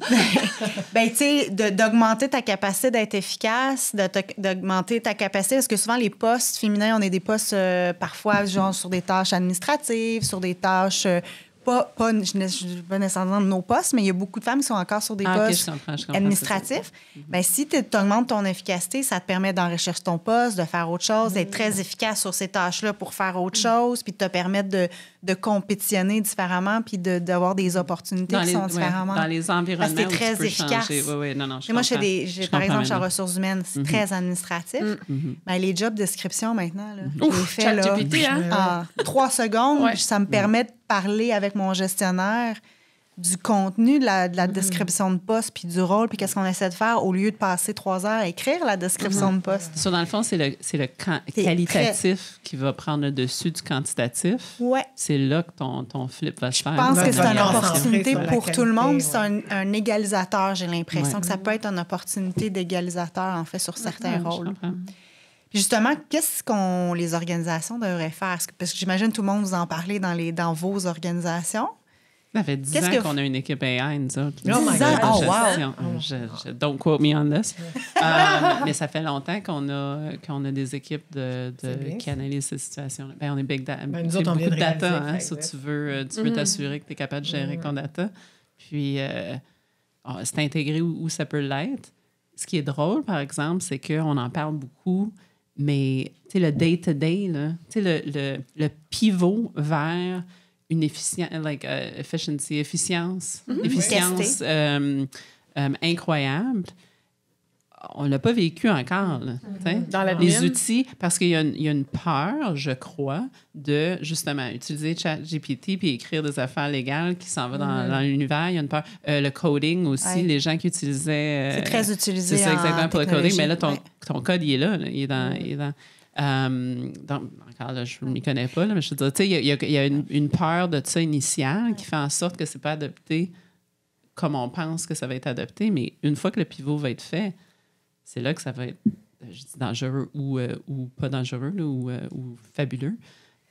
Tu sais, d'augmenter ta capacité d'être efficace, d'augmenter ta capacité, parce que souvent, les postes féminins, on est des postes parfois, genre, sur des tâches administratives, sur des tâches... je ne suis pas nécessairement de nos postes, mais il y a beaucoup de femmes qui sont encore sur des postes administratifs. Si tu augmentes ton efficacité, ça te permet d'enrichir ton poste, de faire autre chose, d'être très efficace sur ces tâches-là pour faire autre chose, puis de te permettre de compétitionner différemment, puis d'avoir des opportunités qui sont différemment. Dans les environnements parce que c'est très efficace. Moi, par exemple, chez ressources humaines, c'est très administratif. Les job descriptions maintenant, je les fais en 3 secondes. Ça me permet de parler avec mon gestionnaire du contenu de la description de poste puis du rôle puis qu'est-ce qu'on essaie de faire au lieu de passer 3 heures à écrire la description de poste. Dans le fond, c'est le qualitatif qui va prendre le dessus du quantitatif. Ouais. C'est là que ton flip va se faire. Je pense que c'est une opportunité pour tout le monde. C'est un égalisateur, j'ai l'impression que ça peut être une opportunité d'égalisateur, en fait, sur certains rôles. Puis justement, qu'est-ce qu'on les organisations devraient faire? Parce que j'imagine tout le monde vous en parle dans vos organisations. Ça fait 10 ans qu'on a une équipe AI, nous autres. 10 ans? Oh, wow! Don't quote me on this. Mais ça fait longtemps qu'on a des équipes qui analysent ces situations. On est big data. Nous autres, on vient de data, tu veux t'assurer que tu es capable de gérer ton data. Puis, c'est intégré où ça peut l'être. Ce qui est drôle, par exemple, c'est qu'on en parle beaucoup, mais le day-to-day, le pivot vers une efficience incroyable, on ne l'a pas vécu encore. Dans la les outils, parce qu'il y a une peur, je crois, de justement utiliser ChatGPT puis écrire des affaires légales qui s'en vont dans l'univers. Il y a une peur. Le coding aussi, les gens qui utilisaient... c'est très utilisé c'est ça, exactement, pour le coding. Mais là, ton code, il est là. Il est dans encore là, je ne m'y connais pas, là, mais je veux dire, il y a une peur de ça initiale qui fait en sorte que c'est pas adopté comme on pense que ça va être adopté, mais une fois que le pivot va être fait, c'est là que ça va être, je dis dangereux ou pas dangereux là, ou fabuleux.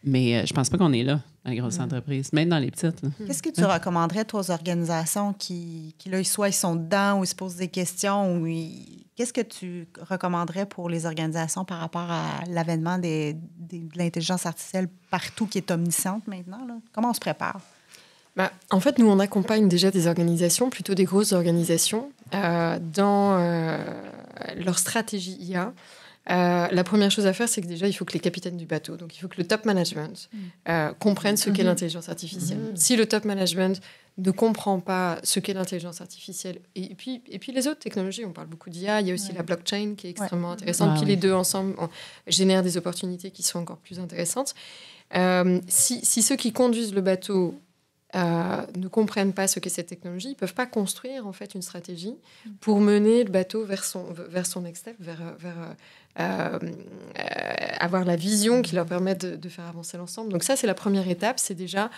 Mais je pense pas qu'on est là dans les grosses entreprises, même dans les petites. Là. Qu'est-ce que tu recommanderais, toi, aux organisations qui là, soit ils sont dedans ou ils se posent des questions? Qu'est-ce que tu recommanderais pour les organisations par rapport à l'avènement de l'intelligence artificielle partout qui est omnisciente maintenant? Là? Comment on se prépare? En fait, nous, on accompagne déjà des organisations, plutôt des grosses organisations, dans leur stratégie IA. La première chose à faire, c'est que déjà, il faut que les capitaines du bateau, donc il faut que le top management comprenne ce qu'est l'intelligence artificielle. Si le top management ne comprend pas ce qu'est l'intelligence artificielle, et puis les autres technologies, on parle beaucoup d'IA, il y a aussi la blockchain qui est extrêmement intéressante, puis les deux ensemble génèrent des opportunités qui sont encore plus intéressantes. Si ceux qui conduisent le bateau ne comprennent pas ce qu'est cette technologie, ils ne peuvent pas construire en fait une stratégie pour mener le bateau vers son next step, vers avoir la vision qui leur permette de faire avancer l'ensemble. Donc ça, c'est la première étape, c'est déjà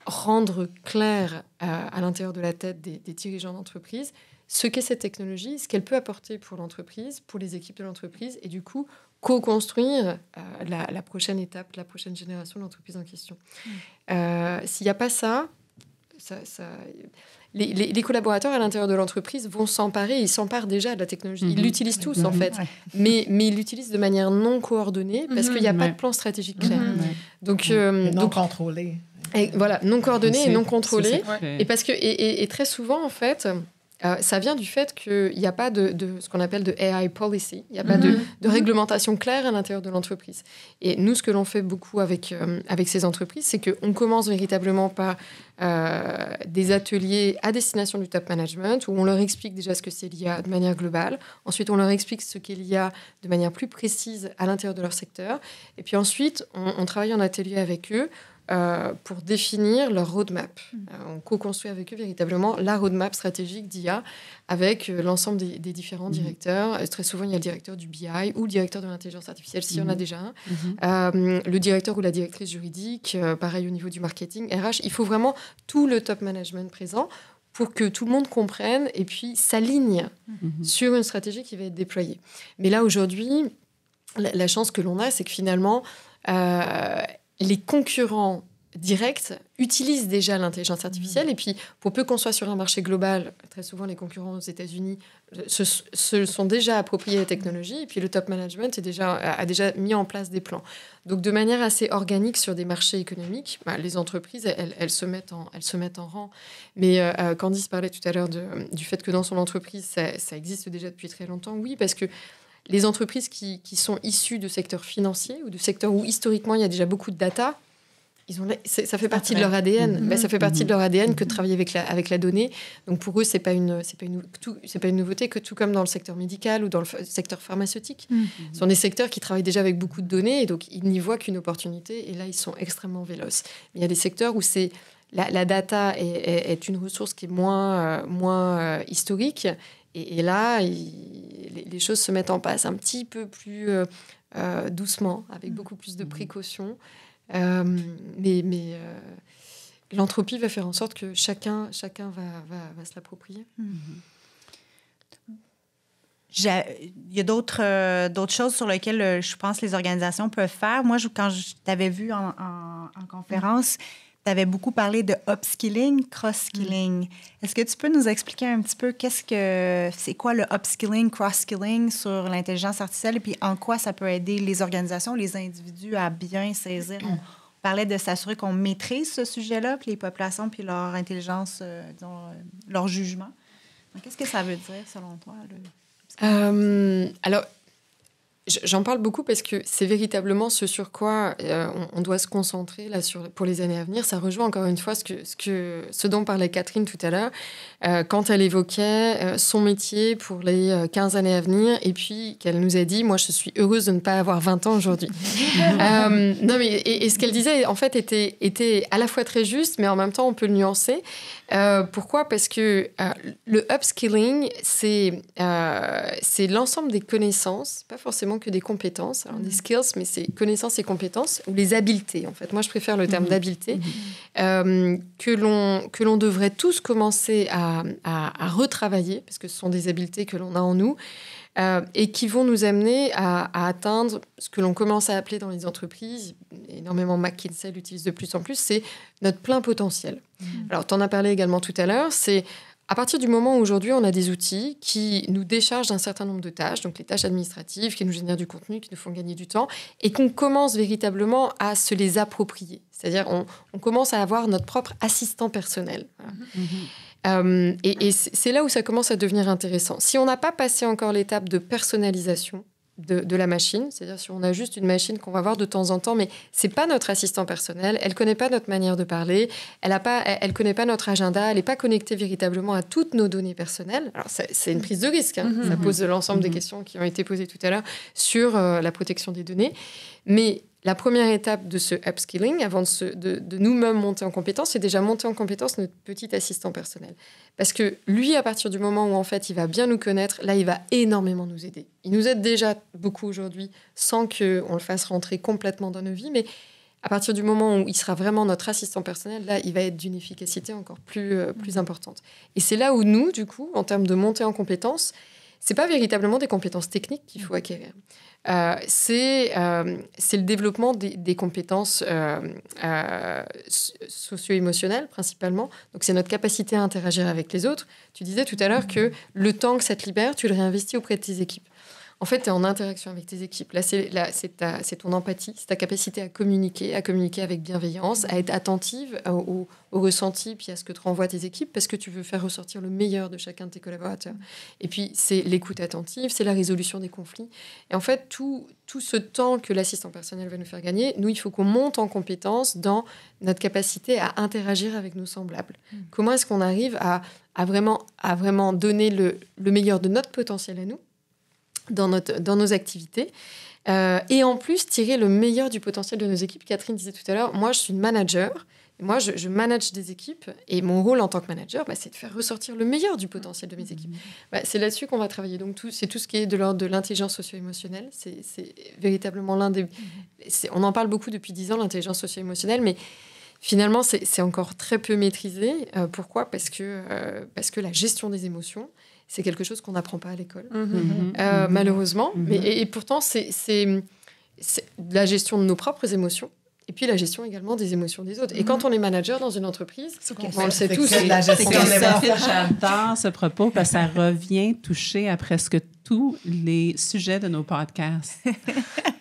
rendre clair à l'intérieur de la tête des dirigeants d'entreprise ce qu'est cette technologie, ce qu'elle peut apporter pour l'entreprise, pour les équipes de l'entreprise, et du coup, co-construire la prochaine étape, la prochaine génération de l'entreprise en question. S'il n'y a pas ça les collaborateurs à l'intérieur de l'entreprise vont s'emparer, ils s'emparent déjà de la technologie. Ils l'utilisent tous, en fait. Mais ils l'utilisent de manière non coordonnée parce qu'il n'y a pas de plan stratégique clair. Donc, non contrôlé. Et voilà, non coordonné et non contrôlé. Ouais. Et parce que et très souvent, en fait, ça vient du fait qu'il n'y a pas de ce qu'on appelle de AI policy. Il n'y a pas de réglementation claire à l'intérieur de l'entreprise. Et nous, ce que l'on fait beaucoup avec ces entreprises, c'est qu'on commence véritablement par des ateliers à destination du top management où on leur explique déjà ce que c'est l'IA de manière globale. Ensuite, on leur explique ce qu'est l'IA de manière plus précise à l'intérieur de leur secteur. Et puis ensuite, on travaille en atelier avec eux pour définir leur roadmap. On co-construit avec eux véritablement la roadmap stratégique d'IA avec l'ensemble des différents directeurs. Très souvent, il y a le directeur du BI ou le directeur de l'intelligence artificielle, s'il y en a déjà un. Le directeur ou la directrice juridique, pareil au niveau du marketing, RH. Il faut vraiment tout le top management présent pour que tout le monde comprenne et puis s'aligne sur une stratégie qui va être déployée. Mais là, aujourd'hui, la chance que l'on a, c'est que finalement, les concurrents directs utilisent déjà l'intelligence artificielle. Et puis, pour peu qu'on soit sur un marché global, très souvent, les concurrents aux États-Unis se sont déjà appropriés la technologie. Et puis, le top management a déjà mis en place des plans. Donc, de manière assez organique sur des marchés économiques, les entreprises, elles se mettent en rang. Mais Candice parlait tout à l'heure du fait que dans son entreprise, ça existe déjà depuis très longtemps. Oui, parce que les entreprises qui sont issues de secteurs financiers ou de secteurs où historiquement il y a déjà beaucoup de data, ça fait partie de leur ADN. Ça fait partie de leur ADN que de travailler avec la donnée. Donc pour eux, c'est pas une nouveauté, que tout comme dans le secteur médical ou dans le secteur pharmaceutique. Ce sont des secteurs qui travaillent déjà avec beaucoup de données et donc ils n'y voient qu'une opportunité et là ils sont extrêmement véloces. Mais il y a des secteurs où la data est une ressource qui est moins historique. Et là, les choses se mettent en place un petit peu plus doucement, avec beaucoup plus de précautions. Mais l'entropie va faire en sorte que chacun va se l'approprier. Il y a d'autres choses sur lesquelles je pense que les organisations peuvent faire. Moi, quand je t'avais vu en conférence, tu avais beaucoup parlé de upskilling, cross-skilling. Est-ce que tu peux nous expliquer un petit peu c'est quoi le upskilling, cross-skilling sur l'intelligence artificielle et puis en quoi ça peut aider les organisations, les individus à bien saisir? On parlait de s'assurer qu'on maîtrise ce sujet-là, puis les populations, puis leur intelligence, leur jugement. Donc, qu'est-ce que ça veut dire selon toi? Alors, j'en parle beaucoup parce que c'est véritablement ce sur quoi on doit se concentrer là, pour les années à venir. Ça rejoint encore une fois ce dont parlait Catherine tout à l'heure quand elle évoquait son métier pour les 15 années à venir et puis qu'elle nous a dit « Moi, je suis heureuse de ne pas avoir 20 ans aujourd'hui. » Non, mais et ce qu'elle disait, en fait, était à la fois très juste, mais en même temps, on peut le nuancer. Pourquoi? Parce que le upskilling, c'est l'ensemble des connaissances, pas forcément que des compétences. Alors, des skills, mais c'est connaissances et compétences, ou les habiletés, en fait. Moi, je préfère le terme d'habileté, que l'on devrait tous commencer à retravailler, parce que ce sont des habiletés que l'on a en nous, et qui vont nous amener à atteindre ce que l'on commence à appeler dans les entreprises, énormément McKinsey l'utilise de plus en plus, c'est notre plein potentiel. Alors, tu en as parlé également tout à l'heure, c'est à partir du moment où aujourd'hui on a des outils qui nous déchargent d'un certain nombre de tâches, donc les tâches administratives, qui nous génèrent du contenu, qui nous font gagner du temps, et qu'on commence véritablement à se les approprier. C'est-à-dire on commence à avoir notre propre assistant personnel. Voilà. Et c'est là où ça commence à devenir intéressant. Si on n'a pas passé encore l'étape de personnalisation de la machine, c'est-à-dire si on a juste une machine qu'on va voir de temps en temps, mais c'est pas notre assistant personnel, elle connaît pas notre manière de parler, elle connaît pas notre agenda, elle n'est pas connectée véritablement à toutes nos données personnelles. Alors c'est une prise de risque, hein. Ça pose l'ensemble des questions qui ont été posées tout à l'heure sur la protection des données, mais la première étape de ce upskilling, avant de nous-mêmes monter en compétence, c'est déjà monter en compétence notre petit assistant personnel. Parce que lui, à partir du moment où en fait, il va bien nous connaître, là, il va énormément nous aider. Il nous aide déjà beaucoup aujourd'hui, sans qu'on le fasse rentrer complètement dans nos vies, mais à partir du moment où il sera vraiment notre assistant personnel, là, il va être d'une efficacité encore plus importante. Et c'est là où nous, du coup, en termes de montée en compétence, c'est pas véritablement des compétences techniques qu'il faut acquérir. C'est le développement des compétences socio-émotionnelles, principalement. Donc, c'est notre capacité à interagir avec les autres. Tu disais tout à l'heure que le temps que ça te libère, tu le réinvestis auprès de tes équipes. En fait, tu es en interaction avec tes équipes. Là, c'est ton empathie, c'est ta capacité à communiquer avec bienveillance, à être attentive au ressenti, puis à ce que te renvoient tes équipes, parce que tu veux faire ressortir le meilleur de chacun de tes collaborateurs. Et puis, c'est l'écoute attentive, c'est la résolution des conflits. Et en fait, tout ce temps que l'assistant personnel va nous faire gagner, nous, il faut qu'on monte en compétence dans notre capacité à interagir avec nos semblables. Comment est-ce qu'on arrive à vraiment donner le meilleur de notre potentiel à nous, dans nos activités, et en plus tirer le meilleur du potentiel de nos équipes. Catherine disait tout à l'heure, moi je suis une manager, et moi je manage des équipes, et mon rôle en tant que manager, c'est de faire ressortir le meilleur du potentiel de mes équipes. C'est là-dessus qu'on va travailler. Donc c'est tout ce qui est de l'ordre de l'intelligence socio-émotionnelle, c'est véritablement l'un des... On en parle beaucoup depuis 10 ans, l'intelligence socio-émotionnelle, mais finalement c'est encore très peu maîtrisé. Pourquoi ? Parce que la gestion des émotions, c'est quelque chose qu'on n'apprend pas à l'école, malheureusement. Et pourtant, c'est la gestion de nos propres émotions et puis la gestion également des émotions des autres. Et quand on est manager dans une entreprise, on le sait tous. J'adore ce propos parce que ça revient toucher à presque tous les sujets de nos podcasts.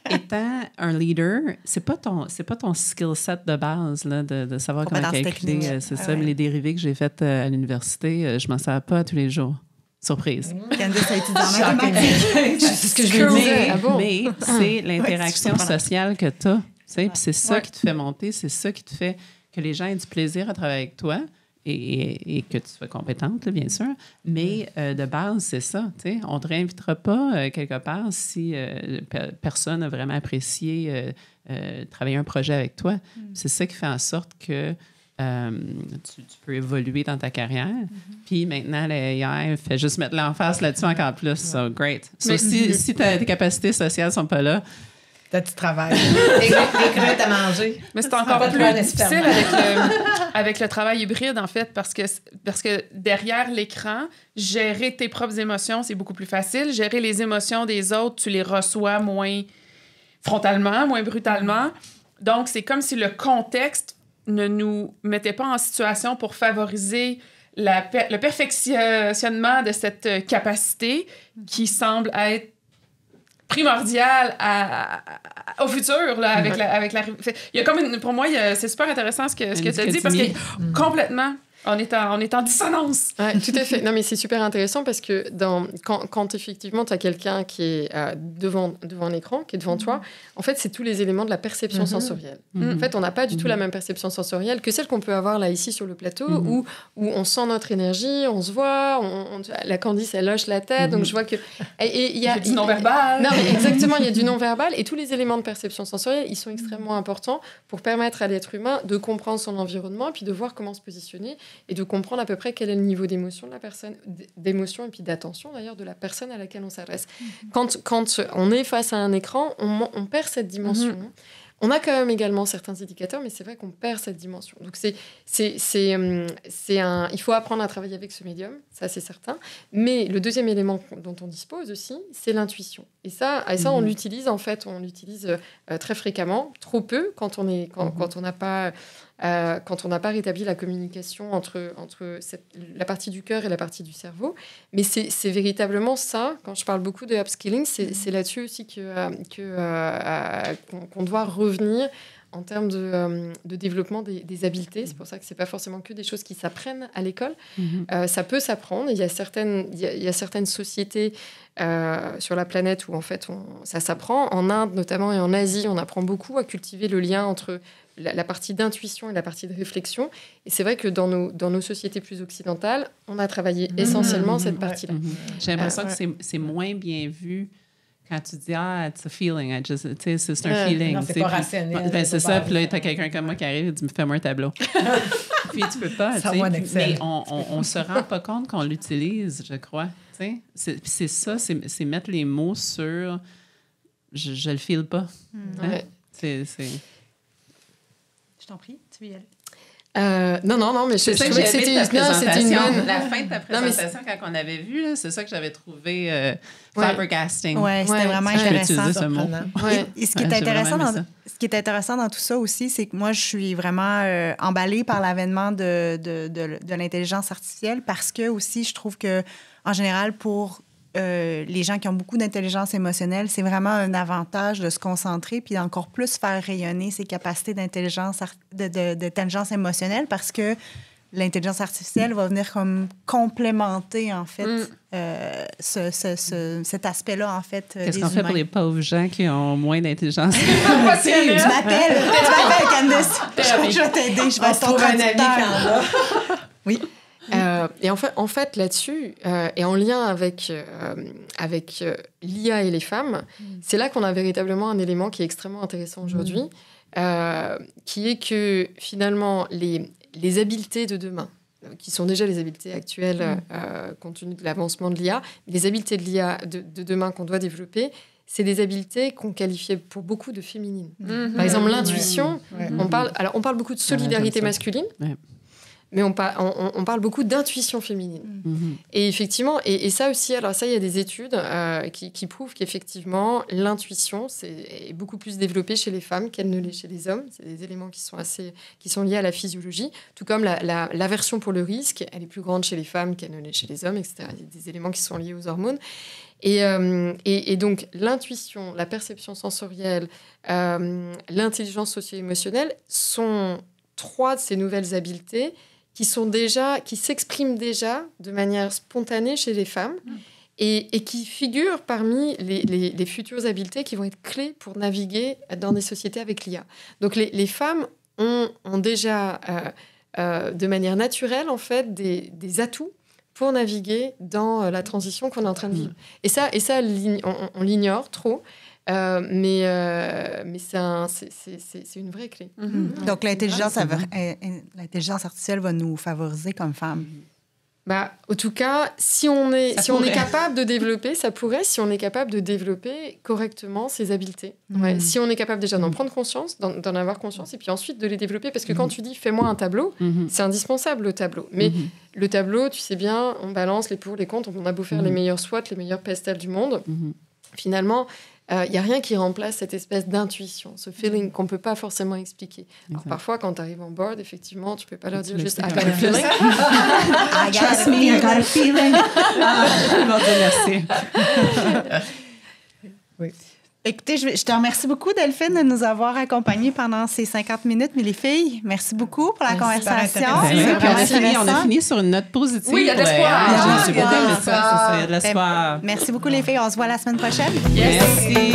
Étant un leader, c'est pas ton skill set de base là, de savoir comment calculer. C'est ça, mais les dérivés que j'ai faits à l'université, je m'en sers pas tous les jours. Surprise. Candice a étudié en mathématiques. C'est ce que je veux dire. Mais c'est l'interaction sociale que tu as. Puis c'est ça qui te fait monter, c'est ça qui te fait que les gens aient du plaisir à travailler avec toi et que tu sois compétente, là, bien sûr. Mais de base, c'est ça. On ne te réinvitera pas quelque part si personne n'a vraiment apprécié travailler un projet avec toi. C'est ça qui fait en sorte que tu peux évoluer dans ta carrière. Puis maintenant, l'AI fait juste mettre l'emphase là-dessus encore plus. So, great. So, si tes capacités sociales ne sont pas là... T'as du travail. Des crottes à manger. Mais c'est encore plus difficile avec le travail hybride, en fait, parce que derrière l'écran, gérer tes propres émotions, c'est beaucoup plus facile. Gérer les émotions des autres, tu les reçois moins frontalement, moins brutalement. Donc, c'est comme si le contexte ne nous mettait pas en situation pour favoriser le perfectionnement de cette capacité qui semble être primordiale au futur, là, avec la... Il y a comme pour moi, c'est super intéressant ce que tu as dit, parce que complètement... On est en dissonance. Ouais, tout à fait. Non, mais c'est super intéressant parce que quand effectivement, tu as quelqu'un qui est devant un écran, qui est devant toi, en fait, c'est tous les éléments de la perception sensorielle. En fait, on n'a pas du tout la même perception sensorielle que celle qu'on peut avoir là, ici, sur le plateau, où on sent notre énergie, on se voit, la Candice, elle hoche la tête, donc je vois que... Il y a du non-verbal. Non, mais exactement, il y a du non-verbal, et tous les éléments de perception sensorielle, ils sont extrêmement importants pour permettre à l'être humain de comprendre son environnement, puis de voir comment se positionner, et de comprendre à peu près quel est le niveau d'émotion de la personne, d'émotion et puis d'attention d'ailleurs de la personne à laquelle on s'adresse. Quand on est face à un écran, on perd cette dimension. On a quand même également certains indicateurs, mais c'est vrai qu'on perd cette dimension. Donc, il faut apprendre à travailler avec ce médium, ça c'est certain. Mais le deuxième élément dont on dispose aussi, c'est l'intuition. Et ça on l'utilise, en fait, très fréquemment, trop peu quand on n'a pas rétabli la communication entre la partie du cœur et la partie du cerveau. Mais c'est véritablement ça, quand je parle beaucoup de upskilling, c'est là-dessus aussi qu'on doit revenir en termes de développement des habiletés. C'est pour ça que ce n'est pas forcément que des choses qui s'apprennent à l'école. Ça peut s'apprendre. Il y a certaines sociétés sur la planète où en fait, ça s'apprend. En Inde notamment et en Asie, on apprend beaucoup à cultiver le lien entre la partie d'intuition et la partie de réflexion. Et c'est vrai que dans nos sociétés plus occidentales, on a travaillé essentiellement cette partie-là. J'ai l'impression que c'est moins bien vu quand tu dis « Ah, it's a feeling », c'est un feeling. Non, c'est pas rationnel. Ben, c'est ça, puis là, t'as quelqu'un comme moi qui arrive et dit « Fais-moi un tableau ». Puis tu peux pas, mais on se rend pas compte qu'on l'utilise, je crois. C'est ça, c'est mettre les mots sur « Je le file pas ». Je t'en prie, tu veux y aller? Non, mais je trouvais que c'était une bonne... La fin de ta Non, présentation, quand on avait vu, là, c'est ça que j'avais trouvé flabbergasting. Oui, c'était vraiment intéressant. Je peux utiliser ce mot. Et ce qui est intéressant dans tout ça aussi, c'est que moi, je suis vraiment emballée par l'avènement de l'intelligence artificielle parce que aussi, je trouve que en général, pour les gens qui ont beaucoup d'intelligence émotionnelle, c'est vraiment un avantage de se concentrer puis d'encore plus faire rayonner ses capacités d'intelligence émotionnelle parce que l'intelligence artificielle va venir comme complémenter, en fait, cet aspect-là, en fait, Qu'est-ce qu'on fait pour les pauvres gens qui ont moins d'intelligence émotionnelle? Tu m'appelles, Candice. Je vais t'aider, je vais être ton traducteur. Oui. Et en fait là-dessus, et en lien avec l'IA et les femmes, c'est là qu'on a véritablement un élément qui est extrêmement intéressant aujourd'hui, qui est que finalement, les habiletés de demain, qui sont déjà les habiletés actuelles compte tenu de l'avancement de l'IA, les habiletés de l'IA de demain qu'on doit développer, c'est des habiletés qu'on qualifiait pour beaucoup de féminines. Par exemple, l'intuition, on parle beaucoup de solidarité masculine, mais on parle beaucoup d'intuition féminine. Et effectivement, et ça aussi, alors ça, il y a des études qui prouvent qu'effectivement, l'intuition est beaucoup plus développée chez les femmes qu'elle ne l'est chez les hommes. C'est des éléments qui sont liés à la physiologie, tout comme l'aversion pour le risque, elle est plus grande chez les femmes qu'elle ne l'est chez les hommes, etc. Il y a des éléments qui sont liés aux hormones. Et donc, l'intuition, la perception sensorielle, l'intelligence socio-émotionnelle sont 3 de ces nouvelles habiletés qui s'expriment déjà de manière spontanée chez les femmes et qui figurent parmi les futures habiletés qui vont être clés pour naviguer dans des sociétés avec l'IA. Donc, les femmes ont déjà, de manière naturelle, en fait, des atouts pour naviguer dans la transition qu'on est en train de vivre. Et ça on l'ignore trop. Mais c'est une vraie clé. Donc, l'intelligence artificielle va nous favoriser comme femmes. En tout cas, si on est capable de développer, ça pourrait, si on est capable de développer correctement ces habiletés. Si on est capable déjà d'en prendre conscience, d'en avoir conscience, et puis ensuite de les développer. Parce que quand tu dis « fais-moi un tableau », c'est indispensable le tableau. Mais le tableau, tu sais bien, on balance les pour, les contre, on a beau faire les meilleurs SWOT, les meilleurs pastels du monde. Finalement... Il n'y a rien qui remplace cette espèce d'intuition, ce feeling qu'on ne peut pas forcément expliquer. Alors, parfois, quand tu arrives en board, effectivement, tu ne peux pas leur dire juste « I got a feeling ». Trust me, I got a feeling. Merci. Oui. Écoutez, je te remercie beaucoup, Delphine, de nous avoir accompagnés pendant ces 50 minutes. Mais les filles, merci beaucoup pour la conversation. On a fini sur une note positive. Oui, il y a de l'espoir. Il y a de l'espoir. Merci beaucoup, les filles. On se voit la semaine prochaine. Merci.